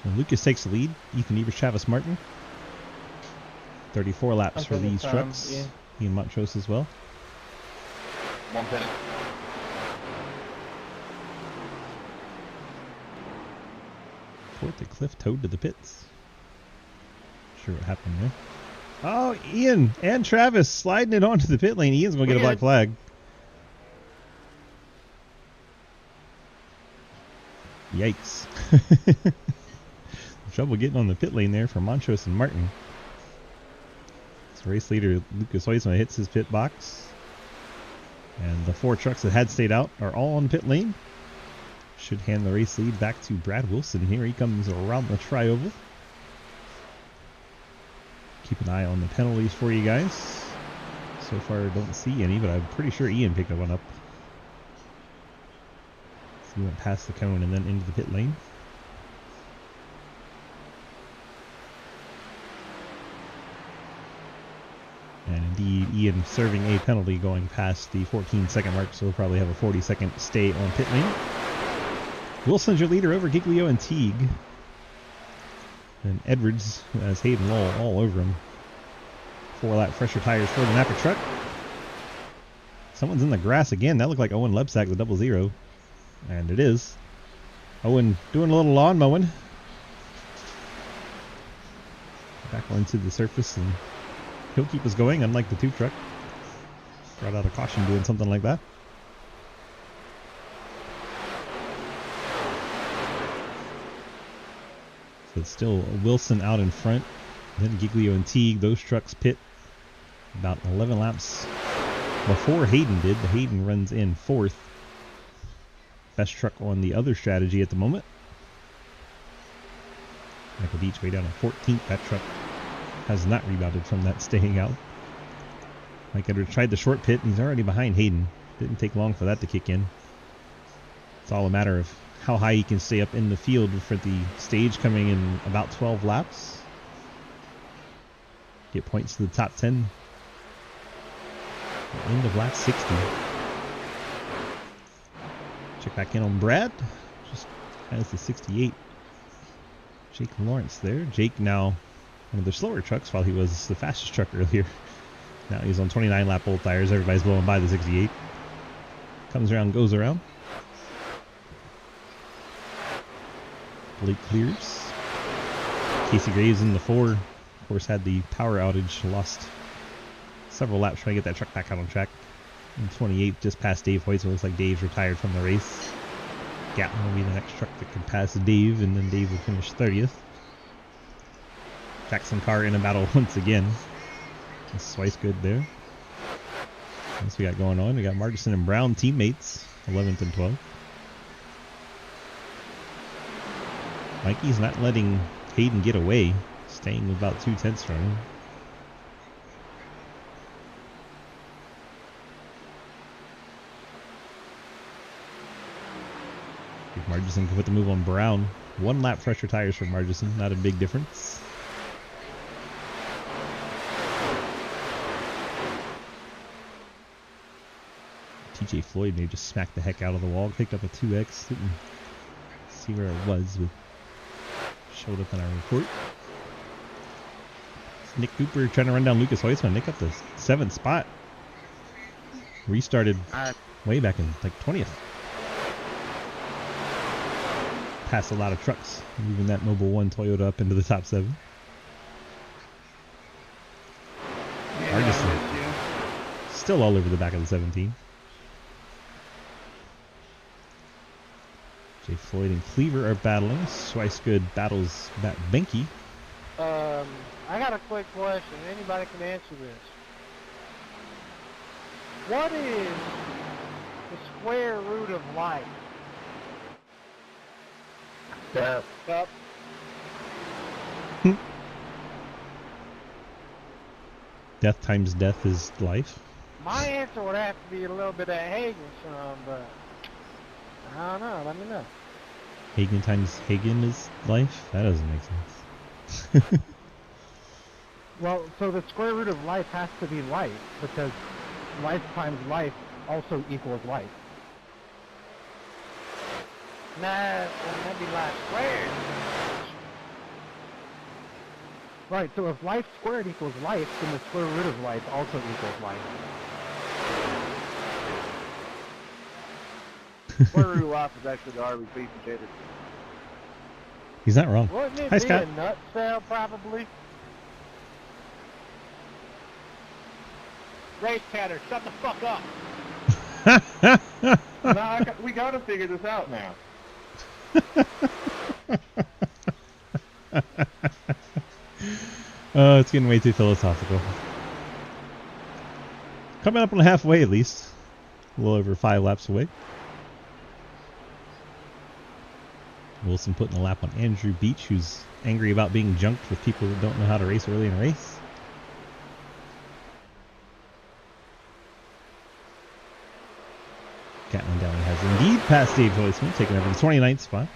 And Lucas takes the lead. Ethan Evers, Travis Martin. 34 laps for these trucks. Yeah. Ian Montrose as well. One pitting. Fourth at Cliff, towed to the pits. Not sure what happened there. Oh, Ian and Travis sliding it onto the pit lane. Ian's going to get a black flag. Yikes. Trouble getting on the pit lane there for Montrose and Martin. So race leader Lucas Hoytsma hits his pit box. And the 4 trucks that had stayed out are all on pit lane. Should hand the race lead back to Brad Wilson. Here he comes around the tri-oval. Keep an eye on the penalties for you guys. So far I don't see any, but I'm pretty sure Ian picked one up. So he went past the cone and then into the pit lane. And indeed, Ian serving a penalty going past the 14-second mark, so he'll probably have a 40-second stay on pit lane. Wilson's your leader over Giglio and Teague. And Edwards has Hayden all over him. 4-lap fresher tires for the Napa truck. Someone's in the grass again. That looked like Owen Lebsack, the 00. And it is. Owen doing a little lawn mowing. Back onto the surface, and he'll keep us going, unlike the 2 truck. Brought out a caution doing something like that. So it's still Wilson out in front. Then Giglio and Teague. Those trucks pit about 11 laps before Hayden did. The Hayden runs in 4th. Best truck on the other strategy at the moment. Michael Beach way down to 14th. That truck has not rebounded from that staying out. Mike Edwards tried the short pit, and he's already behind Hayden. Didn't take long for that to kick in. It's all a matter of how high he can stay up in the field for the stage coming in about 12 laps. Get points to the top 10. End of lap 60. Check back in on Brad. Just has the 68. Jake Lawrence there. Jake now one of the slower trucks while he was the fastest truck earlier. Now he's on 29 lap old tires. Everybody's blowing by the 68. Comes around, goes around. Blake clears. Casey Graves in the 4. Of course, had the power outage. Lost several laps trying to get that truck back out on track. In 28, just past Dave Hoyt, so it looks like Dave's retired from the race. Gatlin will be the next truck that can pass Dave, and then Dave will finish 30th. Jackson Carr in a battle once again. Swice good there. What else we got going on? We got Margerson and Brown teammates, 11th and 12th. Mikey's not letting Hayden get away, staying about 2/10 from him. If Margerson can put the move on Brown. 1 lap fresher tires for Margerson, not a big difference. TJ Floyd may just smack the heck out of the wall. Picked up a 2X. Didn't see where it was, but showed up in our report. Nick Cooper trying to run down Lucas Hoisman. Nick up the 7th spot. Restarted way back in like 20th. Passed a lot of trucks, moving that Mobil 1 Toyota up into the top 7. Margerson still all over the back of the 17. Jay Floyd and Cleaver are battling. Schweissgood battles Matt Benke. I got a quick question. Anybody can answer this. What is the square root of life? Death. Up. Death times death is life. My answer would have to be a little bit of Hagen, but I don't know. Let me know. Hagen times Hagen is life? That doesn't make sense. Well, so the square root of life has to be life, because life times life also equals life. Nah, that'd be life squared. Right, so if life squared equals life, then the square root of life also equals life. Square root of life is actually the Arby's beef and cheddar. He's not wrong. Wouldn't it Hi, be Scott. a nut cell, probably? Race Catter, shut the fuck up. No, we gotta figure this out now. Oh, it's getting way too philosophical. Coming up on halfway at least. A little over 5 laps away. Wilson putting a lap on Andrew Beach, who's angry about being junked with people that don't know how to race early in a race. Catlin Downey has indeed passed Dave Hoisman, taking over the 29th spot.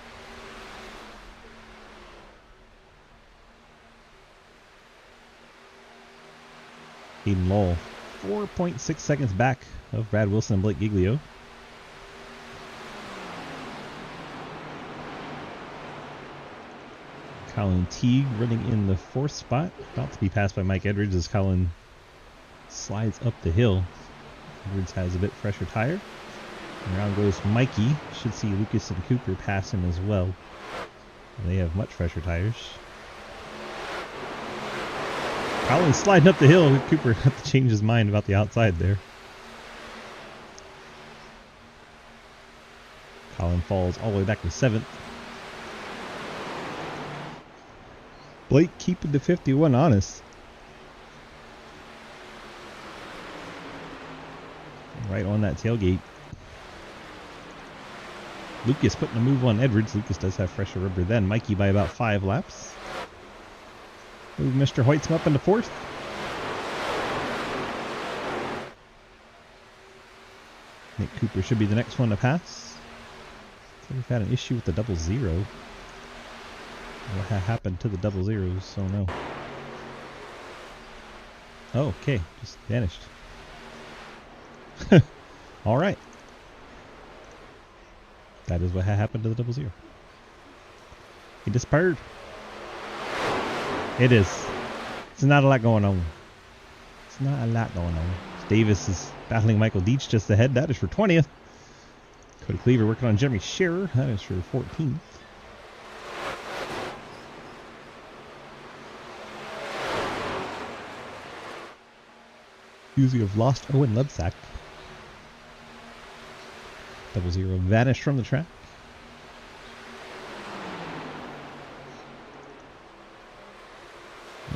Hayden Lowell, 4.6 seconds back of Brad Wilson and Blake Giglio. Colin Teague running in the 4th spot, about to be passed by Mike Edwards as Colin slides up the hill. Edwards has a bit fresher tire. And around goes Mikey. Should see Lucas and Cooper pass him as well. They have much fresher tires. Colin sliding up the hill. Cooper had to change his mind about the outside there. Colin falls all the way back to 7th. Blake keeping the 51 honest. Right on that tailgate. Lucas putting a move on Edwards. Lucas does have fresher rubber than Mikey by about 5 laps. Move Mr. Hoytsma up into 4th. Nick Cooper should be the next one to pass. So we've had an issue with the 00. What happened to the 00s? Oh no. Oh, okay. Just vanished. Alright. That is what happened to the 00. He disappeared. It is. It's not a lot going on. It's not a lot going on. Davis is battling Michael Deach just ahead. That is for 20th. Cody Cleaver working on Jeremy Scherer. That is for 14th. You have lost Owen Lebsack. 00 vanished from the track.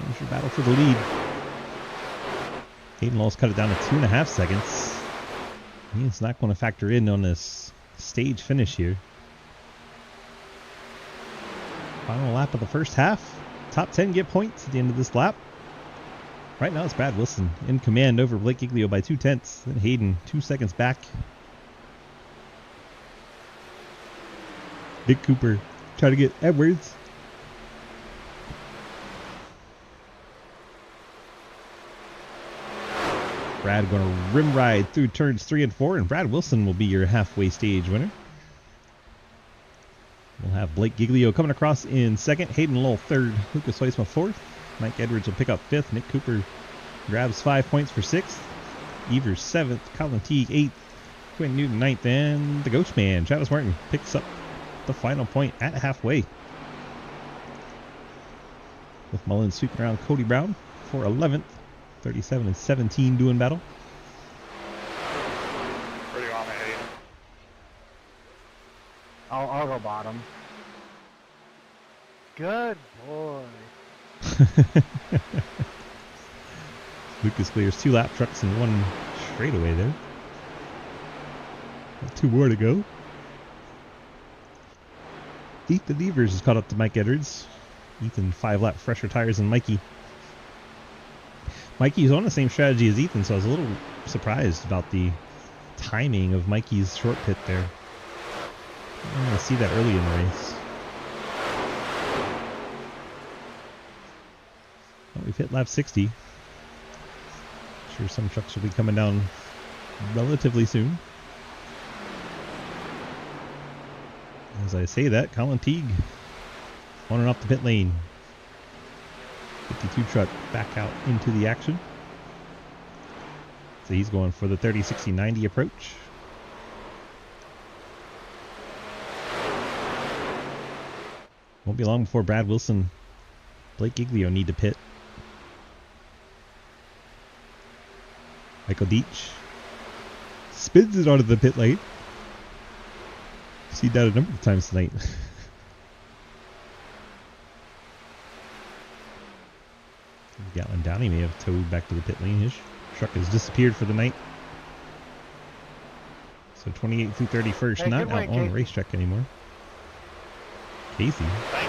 There's your battle for the lead. Hayden Lowell's cut it down to 2.5 seconds. He's not going to factor in on this stage finish here. Final lap of the first half. Top 10 get points at the end of this lap. Right now it's Brad Wilson in command over Blake Giglio by 0.2. Then Hayden 2 seconds back. Dick Cooper trying to get Edwards. Brad going to rim ride through turns 3 and 4, and Brad Wilson will be your halfway stage winner. We'll have Blake Giglio coming across in 2nd, Hayden Lowell 3rd, Lucas Hoisma 4th. Mike Edwards will pick up 5th. Nick Cooper grabs 5 points for 6th. Evers 7th. Colin Teague 8th. Quinn Newton 9th. And the Ghost Man, Travis Martin, picks up the final point at halfway. With Mullins sweeping around Cody Brown for 11th. 37 and 17 doing battle. Pretty on it, Hayden. I'll go bottom. Good boy. Lucas clears 2 lap trucks and 1 straightaway there. Got 2 more to go. Ethan Evers is caught up to Mike Edwards. Ethan 5 lap fresher tires than Mikey. Mikey's on the same strategy as Ethan, so I was a little surprised about the timing of Mikey's short pit there. I'm going to see that early in the race. Well, we've hit lap 60. Sure some trucks will be coming down relatively soon. As I say that, Colin Teague on and off the pit lane. 52 truck back out into the action. So he's going for the 30, 60, 90 approach. Won't be long before Brad Wilson, Blake Giglio need to pit. Michael Deach spins it onto the pit lane. Seen that a number of times tonight. Gatlin Downey may have towed back to the pit lane. His truck has disappeared for the night. So 28 through 31st, Hey, not good out win, on the Casey. racetrack anymore. Casey. Thank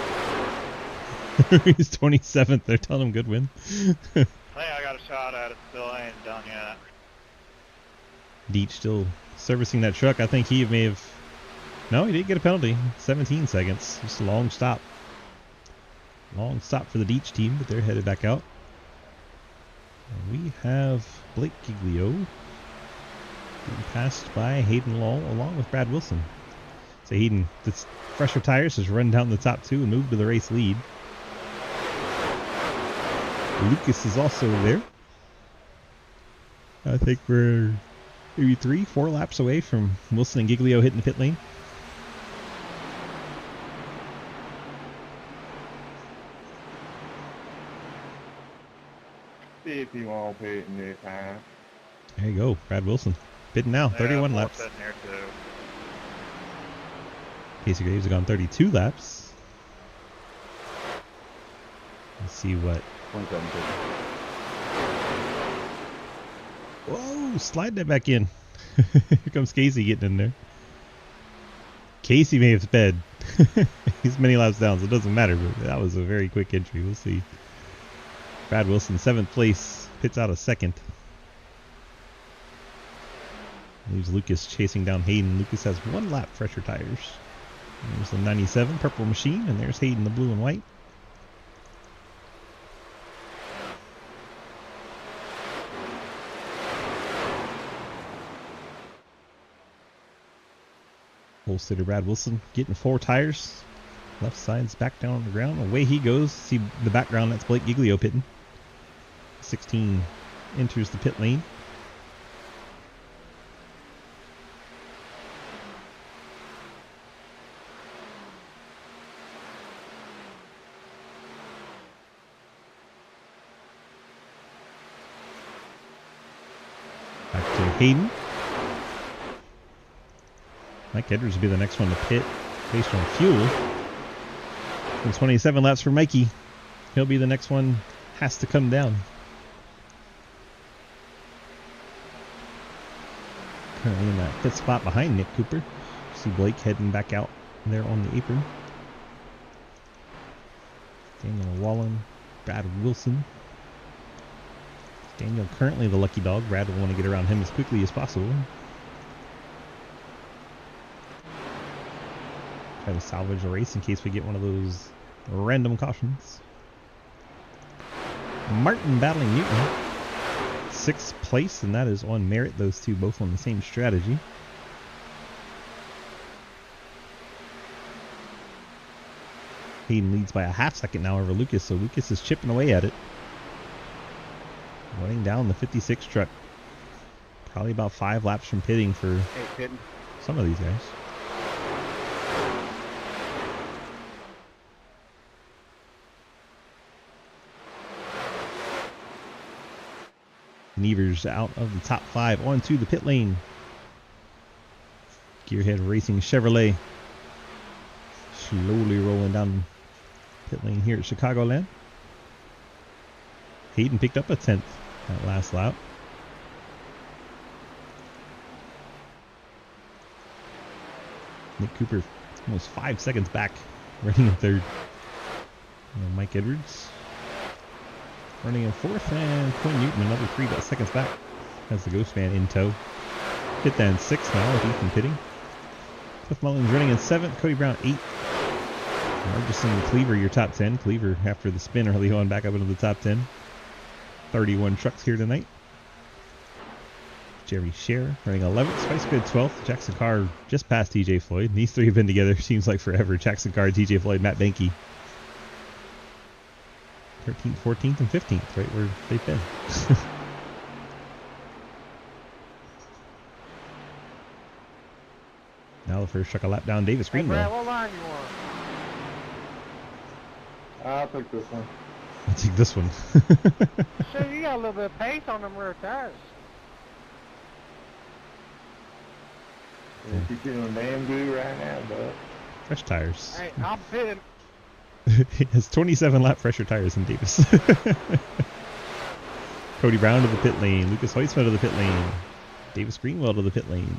you. He's 27th. They're telling him good win. I think I got a shot at it still. I ain't done yet. Deech still servicing that truck. I think he may have... No, he did get a penalty. 17 seconds. Just a long stop. Long stop for the Deech team, but they're headed back out. And we have Blake Giglio being passed by Hayden Law along with Brad Wilson. So Hayden, that's fresher tires, has run down the top two and moved to the race lead. Lucas is also there. I think we're maybe 3-4 laps away from Wilson and Giglio hitting the pit lane. See if you want to put it in this time. There you go, Brad Wilson. Pitting now, 31 laps. Sitting here too. Casey Graves have gone 32 laps. Let's see what... 27. Whoa, slide that back in. Here comes Casey getting in there. Casey may have sped. He's many laps down, so it doesn't matter, but that was a very quick entry. We'll see. Brad Wilson, 7th place, pits out a 2nd. Leaves Lucas chasing down Hayden. Lucas has 1 lap fresher tires. There's the 97 purple machine, and there's Hayden, the blue and white. Pole sitter Brad Wilson getting 4 tires. Left side's back down on the ground. Away he goes. See the background, that's Blake Giglio pitting. 16 enters the pit lane. Back to Hayden. Mike Edwards will be the next one to pit based on fuel. And 27 laps for Mikey. He'll be the next one. Has to come down. Currently in that 5th spot behind Nick Cooper. See Blake heading back out there on the apron. Daniel Wallen, Brad Wilson. Daniel currently the lucky dog. Brad will want to get around him as quickly as possible. Try to salvage a race in case we get one of those random cautions. Martin battling Newton. 6th place, and that is on merit. Those two both on the same strategy. Hayden leads by a half second now over Lucas, so Lucas is chipping away at it. Running down the 56 truck. Probably about 5 laps from pitting for some of these guys. Nevers out of the top 5 onto the pit lane. Gearhead Racing Chevrolet slowly rolling down pit lane here at Chicagoland. Hayden picked up a 10th that last lap. Nick Cooper almost 5 seconds back, running in 3rd. Mike Edwards running in 4th, and Quinn Newton another 3 seconds back. Has the Ghost Man in tow. Hit that in 6th now with Ethan pitting. Cliff Mullins running in 7th, Cody Brown 8th. Margison and Cleaver your top 10. Cleaver after the spin early on back up into the top 10. 31 trucks here tonight. Jerry Scherer running 11th, Spice Good 12th, Jackson Carr just past TJ Floyd. These 3 have been together seems like forever. Jackson Carr, TJ Floyd, Matt Benke. 13th, 14th, and 15th, right where they've been. Now the first truck a lap down, Davis Hey, Greenwell. Brad, what line you want? I'll take this one. I'll take this one. Shit, you got a little bit of pace on them rear tires. You're feeling damn good right now, bud. Fresh tires. Hey, I'm pitting. It has 27 lap fresher tires in Davis. Cody Brown to the pit lane. Lucas Hoytsma to the pit lane. Davis Greenwell to the pit lane.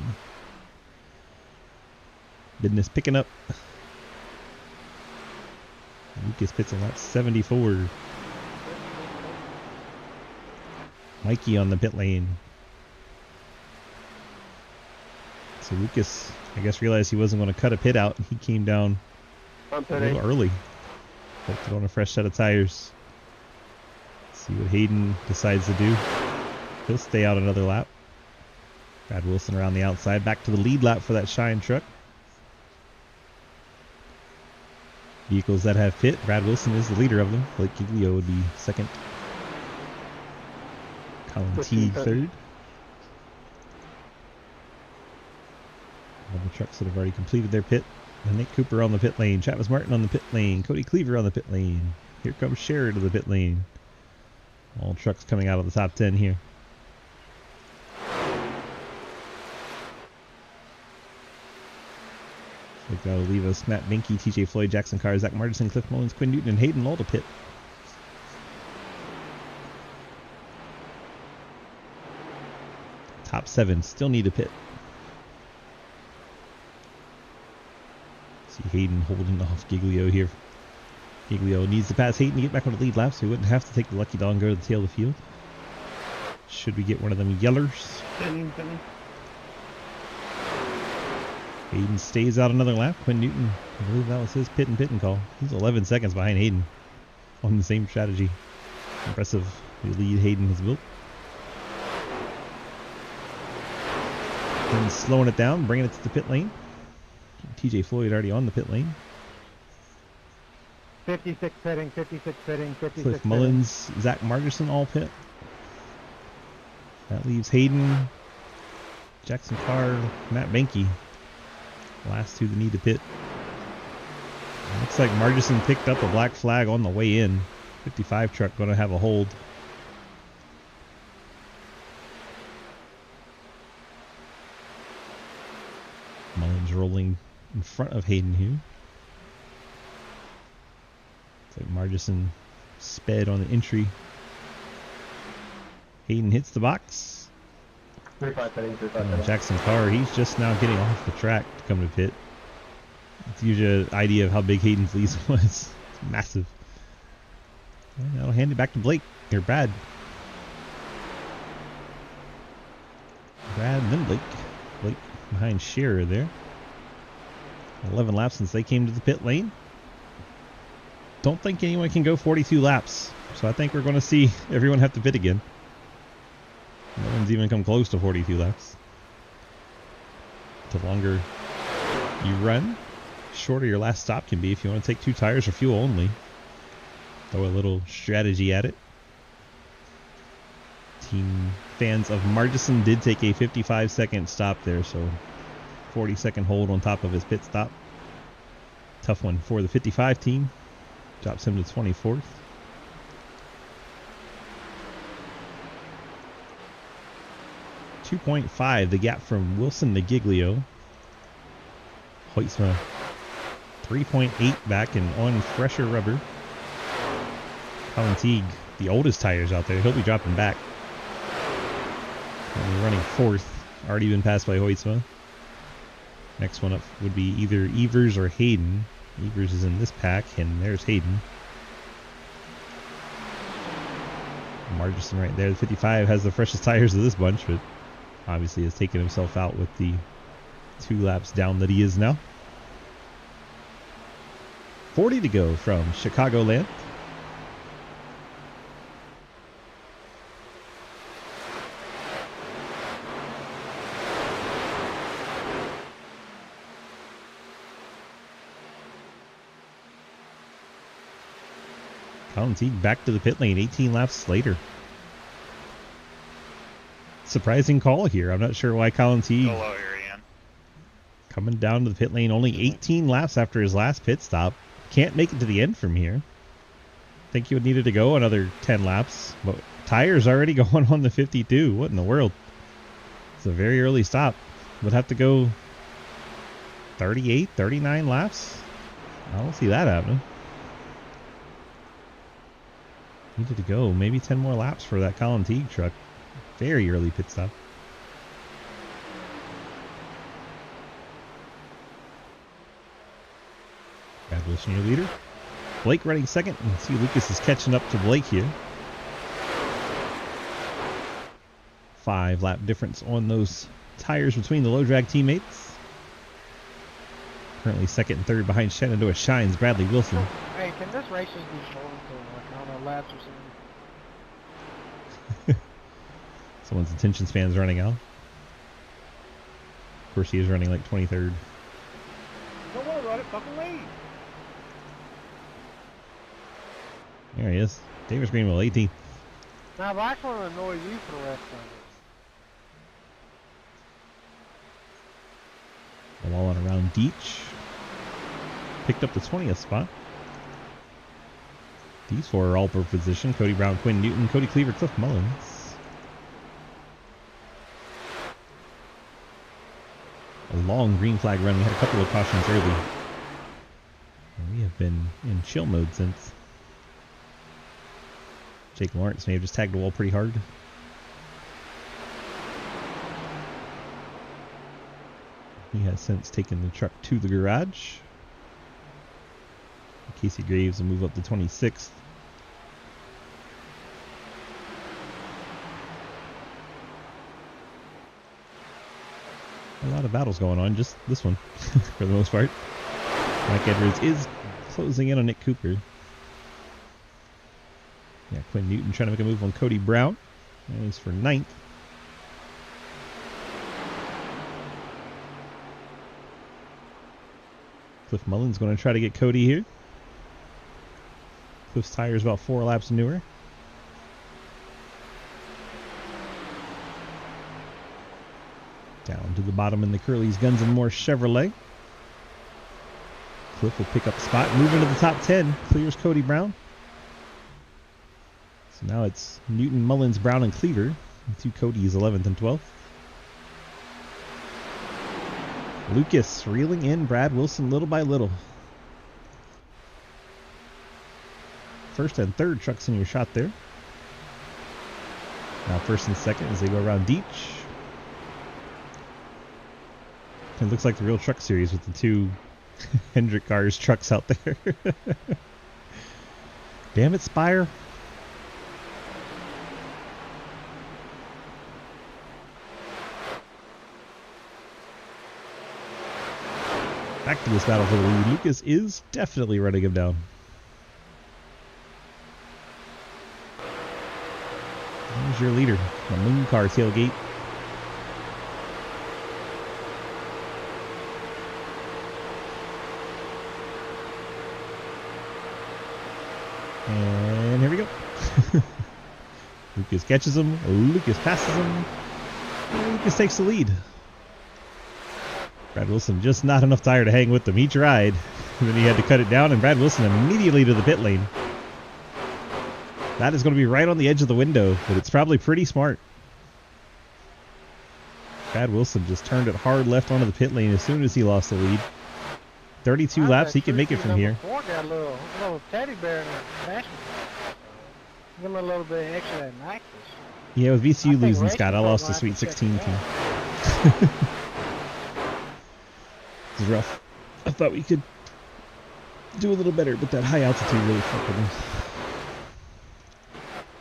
Business picking up. Lucas pits on lap 74. Mikey on the pit lane. So Lucas, I guess, realized he wasn't going to cut a pit out. He came down a little early. Put on a fresh set of tires. See what Hayden decides to do. He'll stay out another lap. Brad Wilson around the outside. Back to the lead lap for that Shine truck. Vehicles that have pit. Brad Wilson is the leader of them. Blake Giglio would be second. Colin Teague third. All the trucks that have already completed their pit. And Nick Cooper on the pit lane. Travis Martin on the pit lane. Cody Cleaver on the pit lane. Here comes Sherrod to the pit lane. All trucks coming out of the top 10 here. So that'll leave us Matt Binky, TJ Floyd, Jackson Carr, Zach Martinson, Cliff Mullins, Quinn Newton, and Hayden Lowell to pit. Top 7 still need a pit. See Hayden holding off Giglio here. Giglio needs to pass Hayden to get back on the lead lap, so he wouldn't have to take the lucky dog and go to the tail of the field. Should we get one of them yellers? Hayden stays out another lap. Quinn Newton, I believe that was his pit and call. He's 11 seconds behind Hayden on the same strategy. Impressive the lead Hayden has built. Then slowing it down, bringing it to the pit lane. TJ Floyd already on the pit lane. 56 pitting, 56 pitting, 56 Cliff Mullins, Zach Margerson all pit. That leaves Hayden, Jackson Carr, Matt Benke. Last two that need to pit. Looks like Margerson picked up a black flag on the way in. 55 truck going to have a hold. Mullins rolling in front of Hayden here. Looks like Margerson sped on the entry. Hayden hits the box. Jackson Carr, he's just now getting off the track to come to pit. It gives you an idea of how big Hayden's lead was. It's massive. And I'll hand it back to Blake. Or Brad. Brad and then Blake. Blake behind Shearer there. 11 laps since they came to the pit lane. Don't think anyone can go 42 laps. So I think we're going to see everyone have to pit again. No one's even come close to 42 laps. The longer you run, shorter your last stop can be if you want to take 2 tires or fuel only. Throw a little strategy at it. Team fans of Margerson did take a 55-second stop there, so 40-second hold on top of his pit stop. Tough one for the 55 team. Drops him to 24th. .5, the gap from Wilson to Giglio. Hoytsma 3.8 back and on fresher rubber. Colin Teague, the oldest tires out there, he'll be dropping back. Only running 4th, already been passed by Hoytsma. Next one up would be either Evers or Hayden. Evers is in this pack, and there's Hayden. Margerson right there. The 55 has the freshest tires of this bunch, but obviously has taken himself out with the 2 laps down that he is now. 40 to go from Chicagoland. Colin Teague back to the pit lane 18 laps later. Surprising call here. I'm not sure why Colin Teague coming down to the pit lane only 18 laps after his last pit stop. Can't make it to the end from here. Think you would needed to go another 10 laps, but tires already going on the 52. What in the world? It's a very early stop. Would have to go 38, 39 laps. I don't see that happening. Needed to go maybe 10 more laps for that Colin Teague truck. Very early pit stop. Wilson, your leader. Blake running second. You can see Lucas is catching up to Blake here. 5-lap difference on those tires between the low drag teammates. Currently second and third behind Shenandoah Shines, Bradley Wilson. Hey, can this race just be shortened to like, I don't know, laps or something? Someone's attention span's running out. Of course, he is running like 23rd. Don't worry about it, fucking lead. There he is. Davis Greenwell, 18th. Now, but I just want to annoy you for the rest of it. All on around Deach. Picked up the 20th spot. These four are all per position. Cody Brown, Quinn Newton, Cody Cleaver, Cliff Mullins. A long green flag run. We had a couple of cautions early. And we have been in chill mode since. Jake Lawrence may have just tagged the wall pretty hard. He has since taken the truck to the garage. Casey Graves will move up to 26th. A lot of battles going on, just this one for the most part. Mike Edwards is closing in on Nick Cooper. Yeah, Quinn Newton trying to make a move on Cody Brown. And he's for 9th. Cliff Mullins going to try to get Cody here. Cliff's tire is about 4 laps newer. Down to the bottom in the Curly's Guns and More Chevrolet. Cliff will pick up a spot, move into the top 10. Clears Cody Brown. So now it's Newton, Mullins, Brown, and Cleaver. The two Codys, 11th and 12th. Lucas reeling in Brad Wilson little by little. First and third trucks in your shot there. Now first and second as they go around Deach. It looks like the real truck series with the two Hendrick Cars trucks out there. Damn it, Spire. Back to this battle for the lead. Lucas is definitely running him down. There's your leader, the Moon Car tailgate. And here we go. Lucas catches him. Lucas passes him. And Lucas takes the lead. Brad Wilson just not enough tire to hang with them. He tried. And then he had to cut it down, and Brad Wilson immediately to the pit lane. That is going to be right on the edge of the window, but it's probably pretty smart. Brad Wilson just turned it hard left onto the pit lane as soon as he lost the lead. 32 laps, he can make it from here. Got a little teddy bear in the basket. Give him a little bit extra of that nitrous. Yeah, with VCU losing, Scott, I lost the Sweet 16 team. This is rough. I thought we could do a little better, but that high altitude really fucked with him.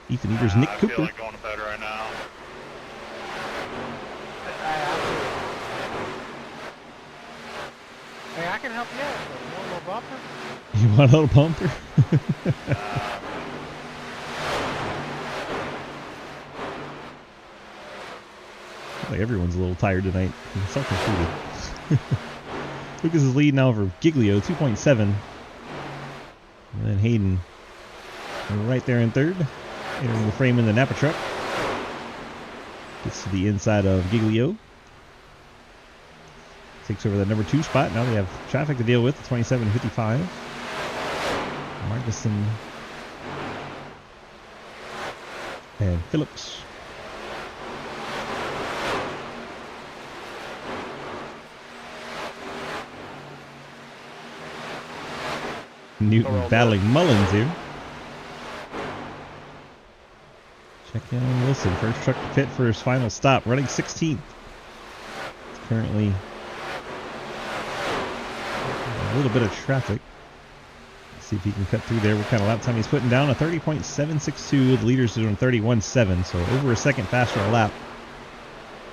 Ethan Evers, Nick Cooper. I feel like going to bed right now. Hey, I can help you out. You want a little bumper? You want a little bumper? Like everyone's a little tired tonight. Myself included. Lucas is leading now over Giglio, 2.7. And then Hayden right there in third. Entering the frame in the Napa truck. Gets to the inside of Giglio. Takes over the number 2 spot. Now they have traffic to deal with, 27.55. Marguson and Phillips. Newton battling Mullins here. Check in on Wilson. First truck to pit for his final stop. Running 16th. It's currently a little bit of traffic. See if he can cut through there. What kind of lap time he's putting down? A 30.762. The leaders are doing 31.7, so over a second faster a lap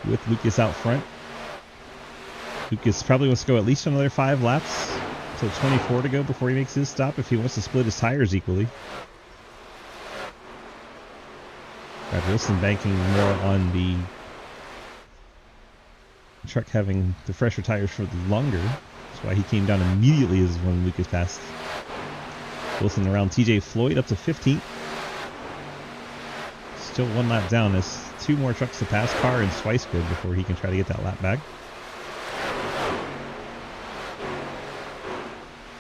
with Lucas out front. Lucas probably wants to go at least another 5 laps. So 24 to go before he makes his stop if he wants to split his tires equally. Brad Wilson banking more on the truck having the fresher tires for longer. That's why he came down immediately as when Lucas passed. Wilson around TJ Floyd up to 15th. Still 1 lap down. There's 2 more trucks to pass, Carr and Swicegood, before he can try to get that lap back.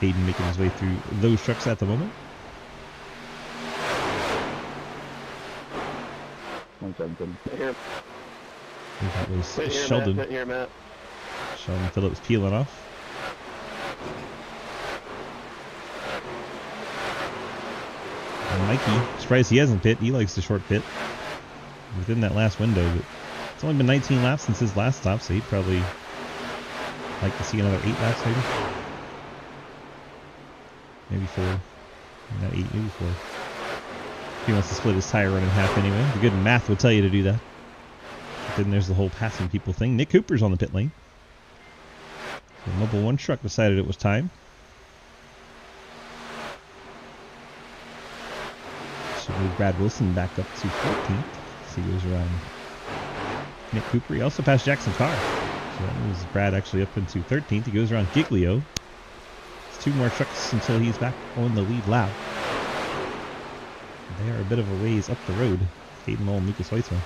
Hayden making his way through those trucks at the moment. Here. That was Sit here, Sheldon. Matt. Sit here, Matt. Sheldon Phillips peeling off. And Mikey, surprised he hasn't pit. He likes the short pit within that last window, but it's only been 19 laps since his last stop, so he'd probably like to see another 8 laps maybe. Maybe 4. Not 8, maybe 4. He wants to split his tire run in half anyway. The good math would tell you to do that. But then there's the whole passing people thing. Nick Cooper's on the pit lane. The Mobile 1 truck decided it was time. Should move Brad Wilson back up to 14th. So he goes around Nick Cooper. He also passed Jackson Carr. So that moves Brad actually up into 13th. He goes around Giglio. It's 2 more trucks until he's back on the lead lap. They are a bit of a ways up the road. Hayden Lowell and Lucas Weitzman.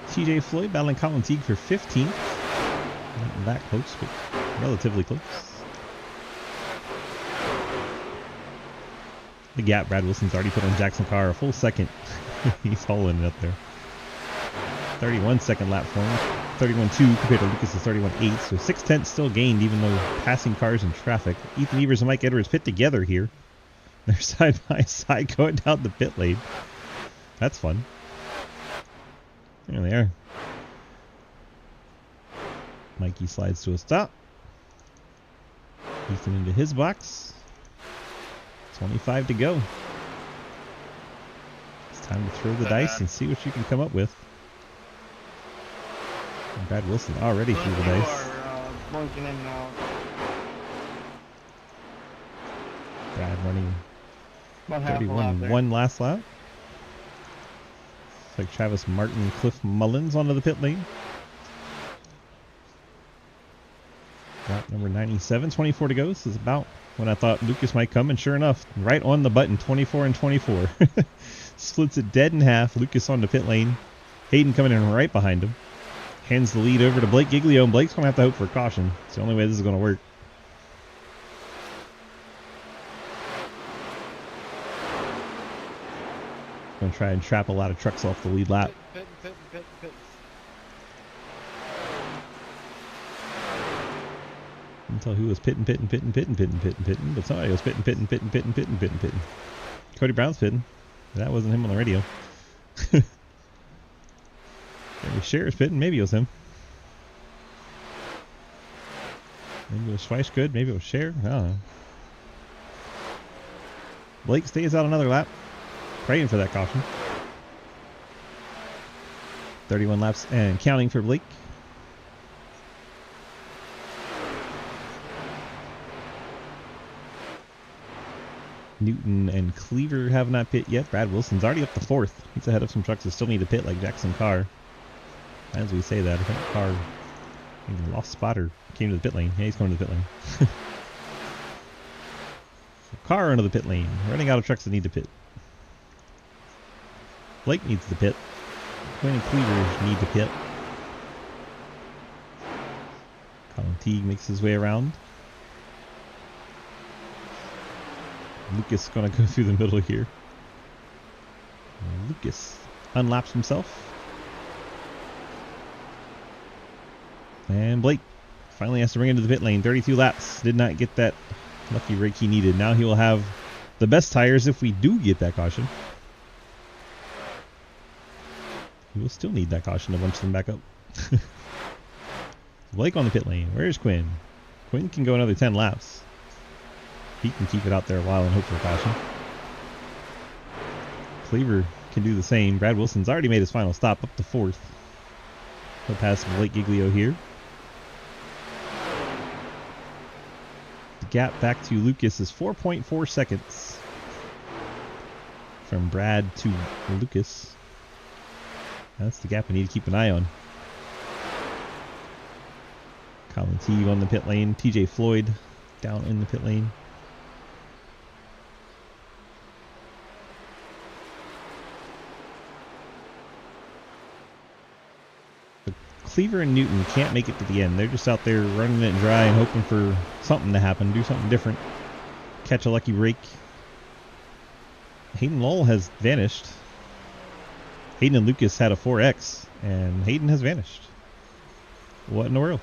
TJ Floyd battling Colin Teague for 15th. Not that close, but relatively close. The gap Brad Wilson's already put on Jackson Carr a full second. He's hauling it up there. 31-second lap for him. 31.2 compared to Lucas's 31.8. So 6/10 still gained even though passing cars in traffic. Ethan Evers and Mike Edwards pit together here. They're side by side going down the pit lane. That's fun. There they are. Mikey slides to a stop. Ethan into his box. 25 to go. It's time to throw the dice and see what you can come up with. And Brad Wilson already threw the dice. Brad running 31-1 last lap. Looks like Travis Martin and Cliff Mullins onto the pit lane. Lap number 97, 24 to go. This is about when I thought Lucas might come, and sure enough, right on the button, 24 and 24. Splits it dead in half. Lucas on the pit lane. Hayden coming in right behind him. Hands the lead over to Blake Giglio, and Blake's going to have to hope for a caution. It's the only way this is going to work. Going to try and trap a lot of trucks off the lead lap. Pit. Until who was pitting, but somebody was pitting. Cody Brown's pitting. That wasn't him on the radio. Maybe Cher's pitting, maybe it was him. Maybe it was Schweishgood, maybe it was Cher, I don't know. Blake stays out another lap, praying for that caution. 31 laps and counting for Blake. Newton and Cleaver have not pit yet. Brad Wilson's already up to 4th. He's ahead of some trucks that still need to pit, like Jackson Carr. As we say that, I think Carr either lost spot or came to the pit lane. Yeah, he's coming to the pit lane. So Carr into the pit lane. Running out of trucks that need to pit. Blake needs to pit. Quinn and Cleaver need to pit. Colin Teague makes his way around. Lucas going to go through the middle here. Lucas unlaps himself. And Blake finally has to bring into the pit lane. 32 laps. Did not get that lucky rake he needed. Now he will have the best tires if we do get that caution. He will still need that caution to bunch them back up. Blake on the pit lane. Where's Quinn? Quinn can go another 10 laps. He can keep it out there a while and hope for caution. Cleaver can do the same. Brad Wilson's already made his final stop up to 4th. He'll pass Blake Giglio here. The gap back to Lucas is 4.4 seconds. From Brad to Lucas. That's the gap we need to keep an eye on. Colin Teague on the pit lane. TJ Floyd down in the pit lane. But Cleaver and Newton can't make it to the end. They're just out there running it dry and hoping for something to happen, do something different, catch a lucky break. Hayden Lowell has vanished. Hayden and Lucas had a 4X, and Hayden has vanished. What in the world?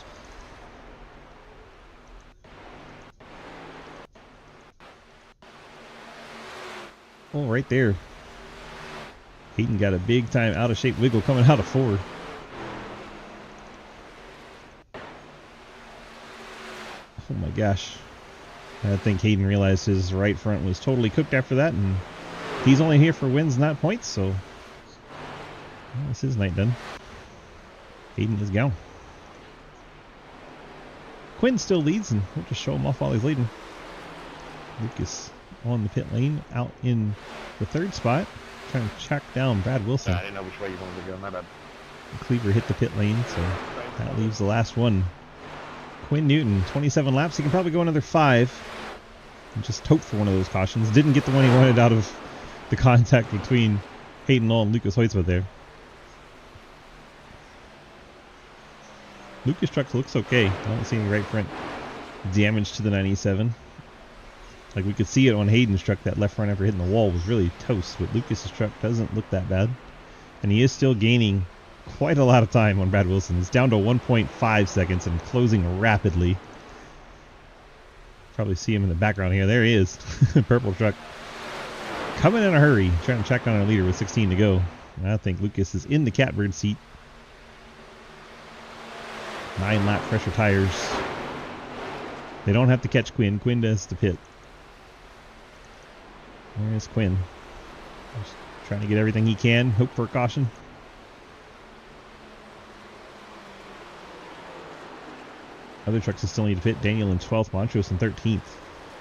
Oh, right there. Hayden got a big time out of shape wiggle coming out of 4. Oh my gosh. I think Hayden realized his right front was totally cooked after that, and he's only here for wins, not points, so well, that's his night done. Hayden is gone. Quinn still leads, and we'll just show him off while he's leading. Lucas on the pit lane, out in the 3rd spot, trying to track down Brad Wilson. I didn't know which way you wanted to go. My bad. Cleaver hit the pit lane, so that leaves the last one. Quinn Newton, 27 laps. He can probably go another 5. And just hope for one of those cautions. Didn't get the one he wanted out of the contact between Hayden Lowell and Lucas Hoytsma there. Lucas truck looks okay. I don't see any right front damage to the 97. Like, we could see it on Hayden's truck. That left front after hitting the wall was really toast, but Lucas's truck doesn't look that bad. And he is still gaining quite a lot of time on Brad Wilson. He's down to 1.5 seconds and closing rapidly. Probably see him in the background here. There he is. Purple truck. Coming in a hurry. Trying to track down our leader with 16 to go. And I think Lucas is in the catbird seat. 9 lap pressure tires. They don't have to catch Quinn. Quinn does the pit. There's Quinn. Just trying to get everything he can. Hope for a caution. Other trucks still need to pit. Daniel in 12th, Montrose in 13th.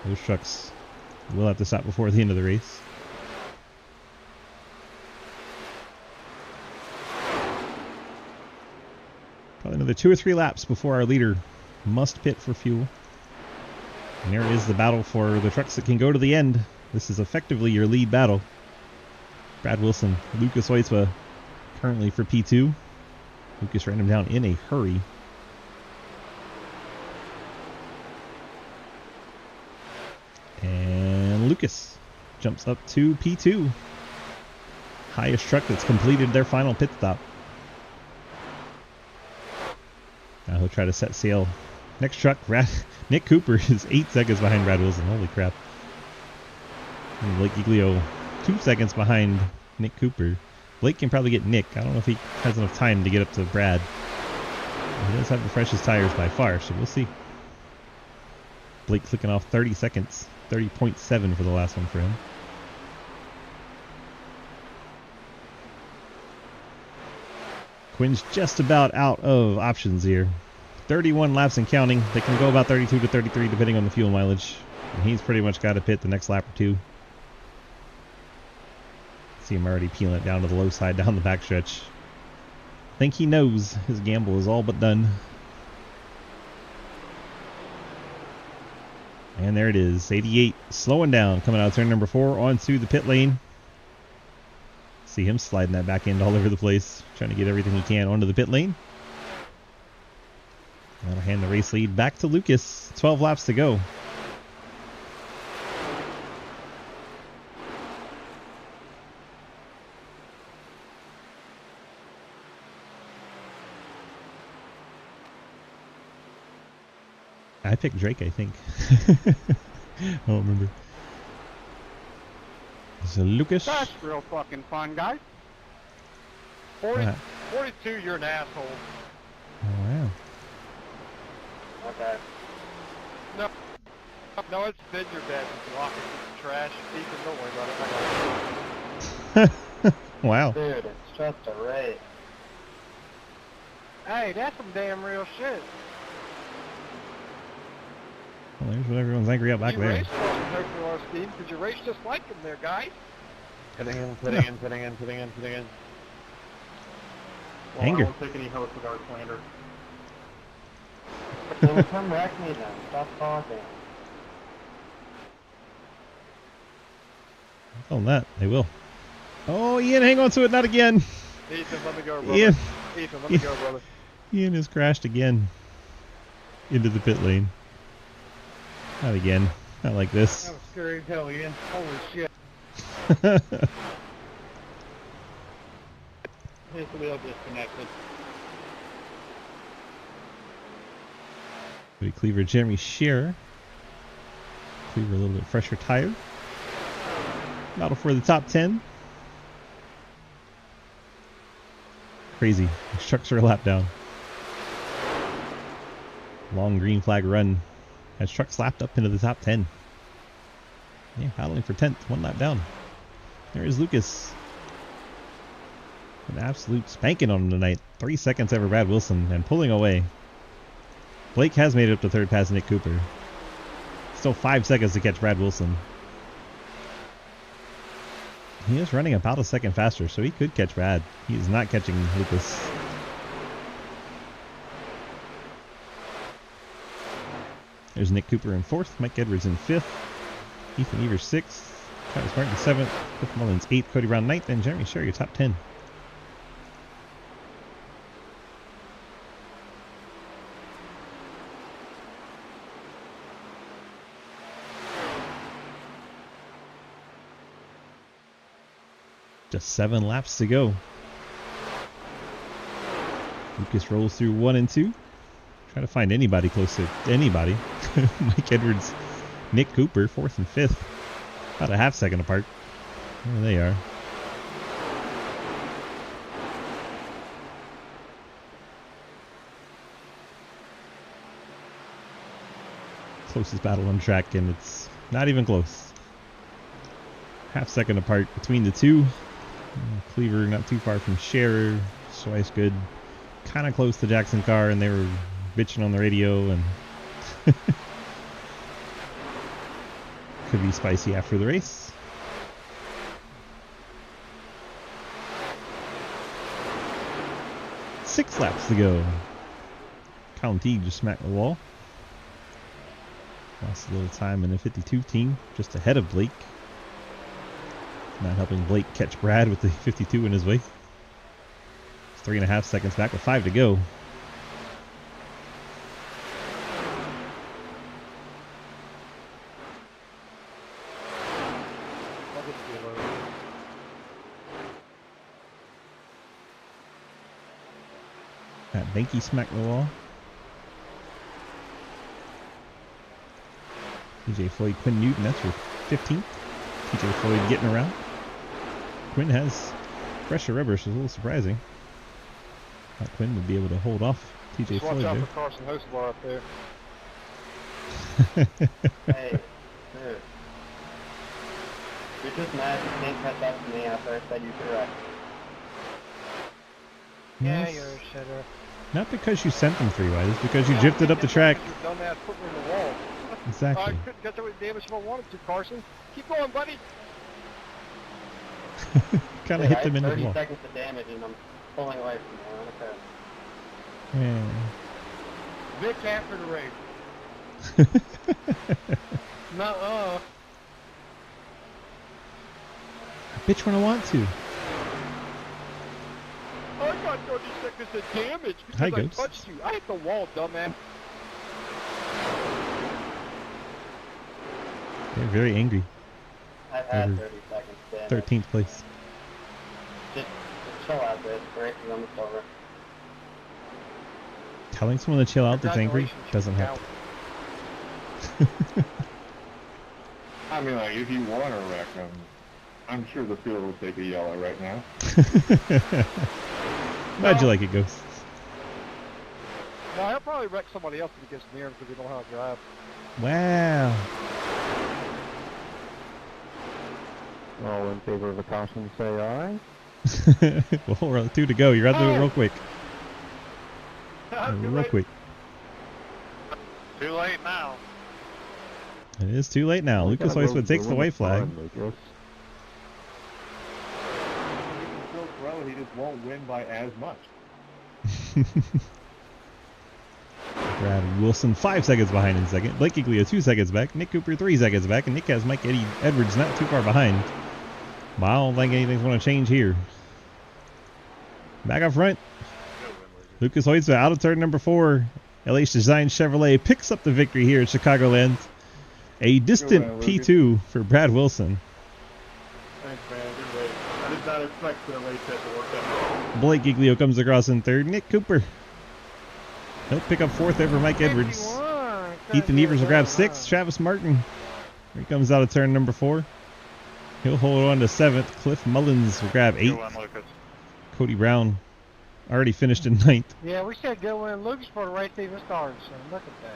Those trucks will have to stop before the end of the race. Probably another 2 or 3 laps before our leader must pit for fuel. And there is the battle for the trucks that can go to the end. This is effectively your lead battle. Brad Wilson, Lucas Hoytsma currently for P2. Lucas ran him down in a hurry. And Lucas jumps up to P2. Highest truck that's completed their final pit stop. Now he'll try to set sail. Next truck, Nick Cooper is 8 seconds behind Brad Wilson. Holy crap. And Blake Giglio 2 seconds behind Nick Cooper. Blake can probably get Nick. I don't know if he has enough time to get up to Brad. He does have the freshest tires by far, so we'll see. Blake clicking off 30 seconds. 30.7 for the last one for him. Quinn's just about out of options here. 31 laps and counting. They can go about 32 to 33 depending on the fuel mileage. And he's pretty much got to pit the next lap or 2. See him already peeling it down to the low side down the backstretch. I think he knows his gamble is all but done. And there it is, 88, slowing down, coming out of turn number 4 onto the pit lane. See him sliding that back end all over the place, trying to get everything he can onto the pit lane. That'll hand the race lead back to Lucas. 12 laps to go. I picked Drake, I think. I don't remember. So Lucas. That's real fucking fun, guys. 42, you're an asshole. Oh, wow. Okay. No. No, it's been your dad's block. It's trash. Ethan, don't worry about it. I got it. Wow. Dude, it's just a race. Hey, that's some damn real shit. Well, there's what everyone's angry at back you there. raced hopefully our speed because you raced just like him there, guys. Putting in. Well, Anger. I won't take any help with our planter. Then come wreck me then. Stop talking. Oh, that. They will. Oh, Ian, hang on to it. Not again. Ethan, let me go, brother. Ian. Ethan, let me go, brother. Ian has crashed again into the pit lane. Not again. Not like this. That was scary as hell, Ian. Holy shit. His wheel disconnected. Cody Cleaver, Jeremy Shearer. Cleaver a little bit fresher tire. Battle for the top 10. Crazy. These trucks are a lap down. Long green flag run has trucks lapped up into the top 10. Yeah, battling for 10th, one lap down. There is Lucas. An absolute spanking on him tonight. 3 seconds over Brad Wilson and pulling away. Blake has made it up to third past Nick Cooper. Still 5 seconds to catch Brad Wilson. He is running about a second faster, so he could catch Brad. He is not catching Lucas. There's Nick Cooper in 4th, Mike Edwards in 5th, Ethan Evers 6th, Travis Martin 7th, Cliff Mullins 8th, Cody Brown 9th, and Jeremy Sherry your top 10. Just 7 laps to go. Lucas rolls through 1 and 2. Try to find anybody close to anybody. Mike Edwards, Nick Cooper, 4th and 5th. About a half second apart. There they are. Closest battle on track, and it's not even close. Half second apart between the two. Cleaver not too far from Scherer. Schweiss good. Kind of close to Jackson Carr, and they were bitching on the radio, and could be spicy after the race. Six laps to go. Colin Teague just smacked the wall. Lost a little time in the 52 team, just ahead of Blake. Not helping Blake catch Brad with the 52 in his way. It's 3.5 seconds back with 5 to go. Matt Benke smacked the wall. TJ Floyd, Quinn Newton, that's your 15th. TJ Floyd getting around. Quinn has fresher rubber, so it's a little surprising. Thought Quinn would be able to hold off TJ Floyd Watch out there. for Carson Hosebar up there. Hey, dude. You're just mad you can't catch up to me after I said you could wreck. Yeah, Yes. you're a shitter. Not because you sent them 3 wide, it's because you drifted up the track. You dumbass put me in the wall. Exactly. I couldn't catch up with damage if I wanted to, Carson. Keep going, buddy. Kind of hit them in the 30 wall. seconds of damage and I'm pulling away from you. Okay. Yeah. Vic after the race. Nuh-uh. I bitch when I want to. I got 30 seconds of damage because Hi, I Ghost. touched you. I hit the wall, dumbass. They're very angry. I've had Over 30 seconds of damage. 13th place. Just chill out, dude. The race is almost over. Telling someone to chill out that's angry Congratulations, doesn't help. I mean, like, if you want to wreck them, I'm sure the field will take a yellow right now. How'd you like it, Ghost? No, he'll probably wreck somebody else if he gets near him because he don't know how to drive. Wow. All in favor of a caution, say aye. Well, we're 2 to go. You're out there real quick. Too Real late. quick. Too late now. It is too late now. Lucas Weissman takes the white flag. Lucas. He can still throw, he just won't win by as much. Brad Wilson 5 seconds behind in second. Blake Giglio 2 seconds back. Nick Cooper 3 seconds back. And Nick has Mike Eddie Edwards not too far behind. But I don't think anything's going to change here. Back up front. Lucas Hoytza out of turn number 4. LH Design Chevrolet picks up the victory here at Chicagoland. A distant P2 for Brad Wilson. Thanks, man. You're late. I did not expect the late set to work out. Blake Giglio comes across in third. Nick Cooper, he'll pick up 4th over Mike Edwards. Ethan Evers will grab 6th. Travis Martin, here he comes out of turn number 4. He'll hold on to 7th. Cliff Mullins will grab 8th. Cody Brown already finished in 9th. Yeah, we said go in Lucas for the race even started, so look at that.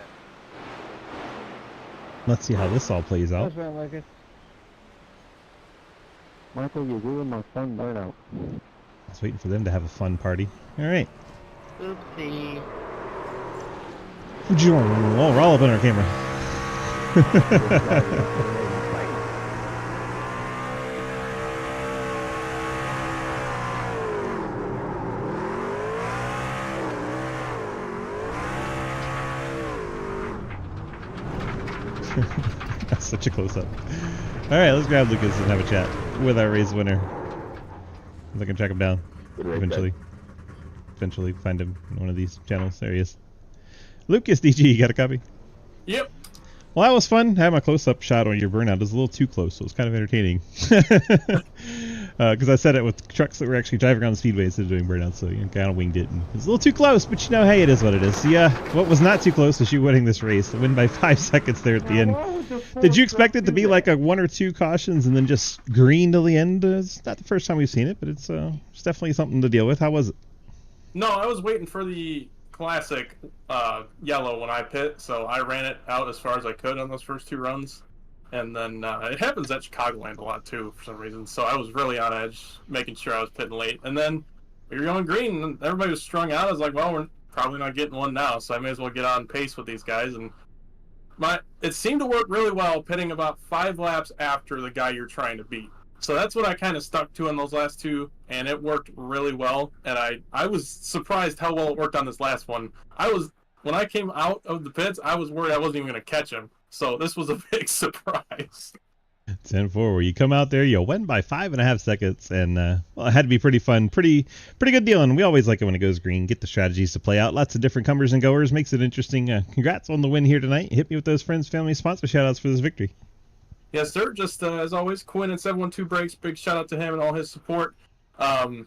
Let's see how this all plays out. That's right, Lucas. Michael, you're doing my fun burnout. I was waiting for them to have a fun party. All right. Oopsie. Oh, we're all up on our camera. That's such a close-up. All right, let's grab Lucas and have a chat with our race winner. If I can track him down eventually. Eventually find him in one of these channels. There he is. Lucas DG, you got a copy? Yep. Well, that was fun. I had my close-up shot on your burnout. It was a little too close, so it was kind of entertaining. Because I said it with trucks that were actually driving on the speedway instead of doing burnouts, so you kind of winged it. And it was a little too close, but you know, hey, it is what it is. Yeah, what was not too close was you winning this race. The win by 5 seconds there at the end. Did you expect it to be like a 1 or 2 cautions and then just green till the end? It's not the first time we've seen it, but it's definitely something to deal with. How was it? No, I was waiting for the classic yellow when I pit, so I ran it out as far as I could on those first 2 runs. And then it happens at Chicagoland a lot too for some reason, so I was really on edge, making sure I was pitting late. And then we were going green, and everybody was strung out. I was like, well, we're probably not getting one now, so I may as well get on pace with these guys. And it seemed to work really well pitting about 5 laps after the guy you're trying to beat. So that's what I kind of stuck to in those last 2, and it worked really well. And I was surprised how well it worked on this last one. When I came out of the pits, I was worried I wasn't even going to catch him. So this was a big surprise. 10-4, where you come out there, you win by 5.5 seconds, and well, it had to be pretty fun, pretty good deal. And we always like it when it goes green. Get the strategies to play out. Lots of different comers and goers, makes it interesting. Congrats on the win here tonight. Hit me with those friends, family, sponsor shout-outs for this victory. Yes, sir. Just as always, Quinn and 712 Brakes. Big shout out to him and all his support. Shout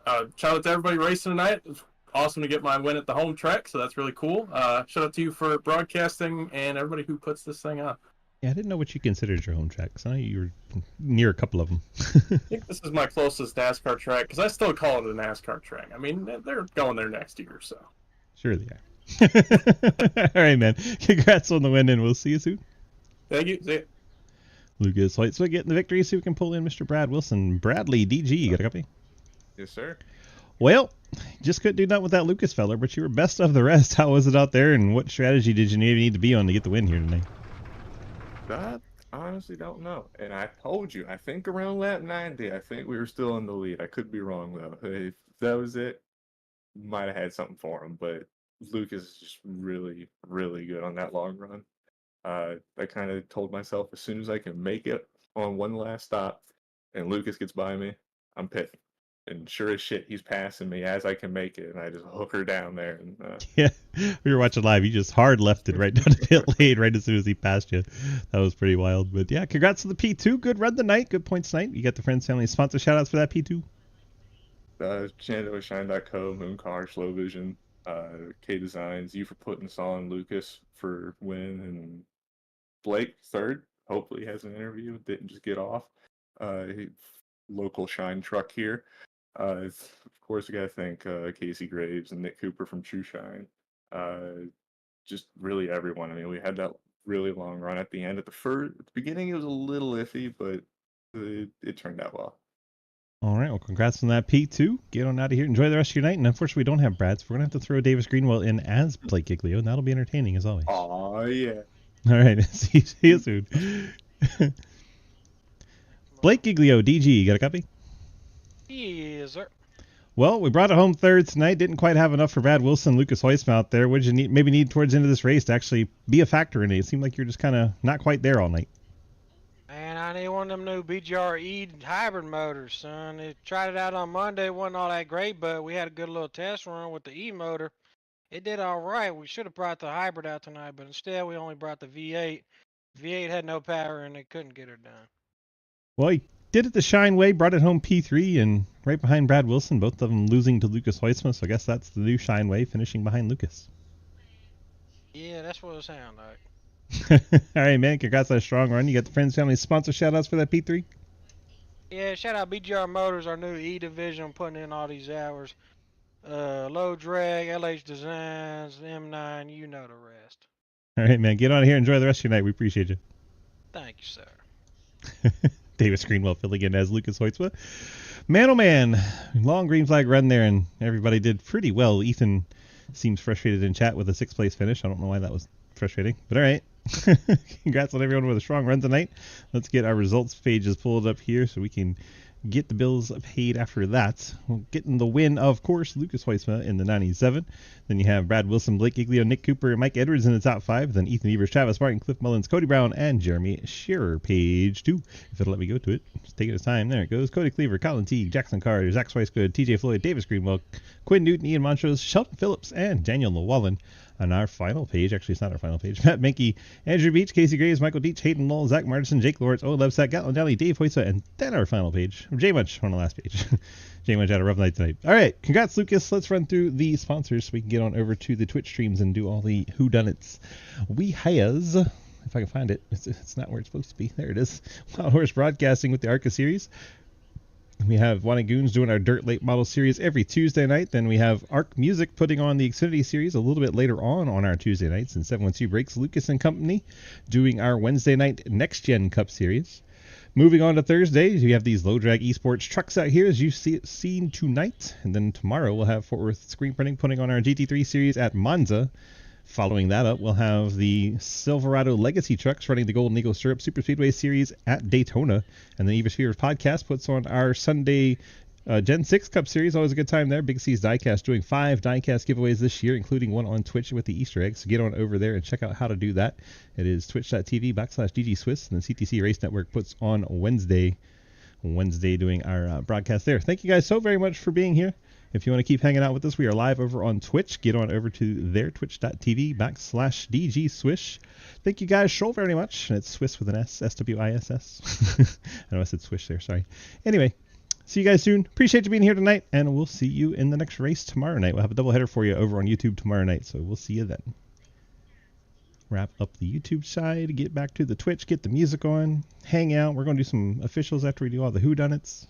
out to everybody racing tonight. It's awesome to get my win at the home track, so that's really cool. Shout out to you for broadcasting and everybody who puts this thing on. Yeah, I didn't know what you considered your home track, so I know you were near a couple of them. I think this is my closest NASCAR track, because I still call it a NASCAR track. I mean, they're going there next year, so. Sure they are. All right, man. Congrats on the win, and we'll see you soon. Thank you. See you. Lucas Whiteswood getting the victory, so we can pull in Mr. Brad Wilson. Bradley, DG, you got a copy? Yes, sir. Well, just couldn't do nothing with that Lucas feller, but you were best of the rest. How was it out there, and what strategy did you need to be on to get the win here tonight? That honestly don't know. And I told you, I think around lap 90, I think we were still in the lead. I could be wrong, though. If that was it, might have had something for him. But Lucas is just really, really good on that long run. I kind of told myself as soon as I can make it on one last stop and Lucas gets by me, I'm pitting. And sure as shit, he's passing me as I can make it, and I just hook her down there. And yeah, we were watching live. You just hard left it right down to pit lane right as soon as he passed you. That was pretty wild. But yeah, congrats to the P2. Good run tonight. Good points tonight. You got the Friends Family sponsor shout-outs for that P2. Shine.co, Mooncar, Slow Vision, K Designs, you for putting us on, Lucas for win, and Blake third. Hopefully he has an interview. Didn't just get off. Local Shine truck here. Of course, we got to thank Casey Graves and Nick Cooper from True Shine. Just really everyone. I mean, we had that really long run at the end. At the beginning, it was a little iffy, but it turned out well. All right, well, congrats on that, Pete, too. Get on out of here. Enjoy the rest of your night. And unfortunately, we don't have Brad, so we're going to have to throw Davis Greenwell in as Blake Giglio, and that'll be entertaining as always. Oh yeah. All right, see you soon. Blake Giglio, DG, you got a copy? Yes, sir. Well, we brought it home third tonight. Didn't quite have enough for Brad Wilson, Lucas Heusma out there. What did you need towards the end of this race to actually be a factor in it? It seemed like you're just kind of not quite there all night. Man, I need one of them new BGR-E hybrid motors, son. They tried it out on Monday. It wasn't all that great, but we had a good little test run with the E motor. It did all right. We should have brought the hybrid out tonight, but instead we only brought the V8. V8 had no power, and they couldn't get her done. Well, he did it the Shine way, brought it home P3, and right behind Brad Wilson, both of them losing to Lucas Heusma, so I guess that's the new Shine way, finishing behind Lucas. Yeah, that's what it sounded like. All right, man. Congrats on a strong run. You got the friends, family, sponsor shout-outs for that P3? Yeah, shout out BGR Motors, our new E division, putting in all these hours. Low Drag, LH Designs, M9, you know the rest. All right, man. Get on here. Enjoy the rest of your night. We appreciate you. Thank you, sir. Davis Greenwell filling in as Lucas Heusma. Man, oh man. Long green flag run there, and everybody did pretty well. Ethan seems frustrated in chat with a 6th place finish. I don't know why that was frustrating, but all right. Congrats on everyone with a strong run tonight. Let's get our results pages pulled up here so we can get the bills paid after that. We'll get in the win, of course, Lucas Heusma in the 97. Then you have Brad Wilson, Blake Giglio, Nick Cooper, and Mike Edwards in the top 5. Then Ethan Evers, Travis Martin, Cliff Mullins, Cody Brown, and Jeremy Shearer. Page 2. If it'll let me go to it. Just taking his time. There it goes. Cody Cleaver, Colin Teague, Jackson Carter, Zach Swicegood, TJ Floyd, Davis Greenwell, Quinn Newton, Ian Montrose, Shelton Phillips, and Daniel Llewellyn. On our final page, actually it's not our final page, Matt Menke, Andrew Beach, Casey Graves, Michael Deach, Hayden Lowell, Zach Martinson, Jake Lawrence, Owen Lebsack, Gatlin Daly, Dave Hoysa, and then our final page, Jay Munch on the last page. Jay Munch had a rough night tonight. All right, congrats, Lucas. Let's run through the sponsors so we can get on over to the Twitch streams and do all the whodunits. We has, if I can find it, it's not where it's supposed to be. There it is. Wild Horse Broadcasting with the ARCA series. We have Wanagoons doing our Dirt Late Model series every Tuesday night. Then we have Arc Music putting on the Xfinity series a little bit later on our Tuesday nights. And 712 Breaks, Lucas and Company doing our Wednesday night Next Gen Cup series. Moving on to Thursdays, we have these low drag esports trucks out here as you've seen tonight. And then tomorrow we'll have Fort Worth Screen Printing putting on our GT3 series at Monza. Following that up, we'll have the Silverado Legacy trucks running the Golden Eagle Syrup Super Speedway Series at Daytona. And the Evers Fears podcast puts on our Sunday Gen 6 Cup Series. Always a good time there. Big C's Diecast doing 5 diecast giveaways this year, including one on Twitch with the Easter eggs. So get on over there and check out how to do that. It is twitch.tv/DG And the CTC Race Network puts on Wednesday doing our broadcast there. Thank you guys so very much for being here. If you want to keep hanging out with us, we are live over on Twitch. Get on over to their twitch.tv/DG Swish. Thank you guys so very much. And it's Swiss with an S, S-W-I-S-S. I know I said Swish there, sorry. Anyway, see you guys soon. Appreciate you being here tonight, and we'll see you in the next race tomorrow night. We'll have a doubleheader for you over on YouTube tomorrow night, so we'll see you then. Wrap up the YouTube side, get back to the Twitch, get the music on, hang out. We're going to do some officials after we do all the whodunits.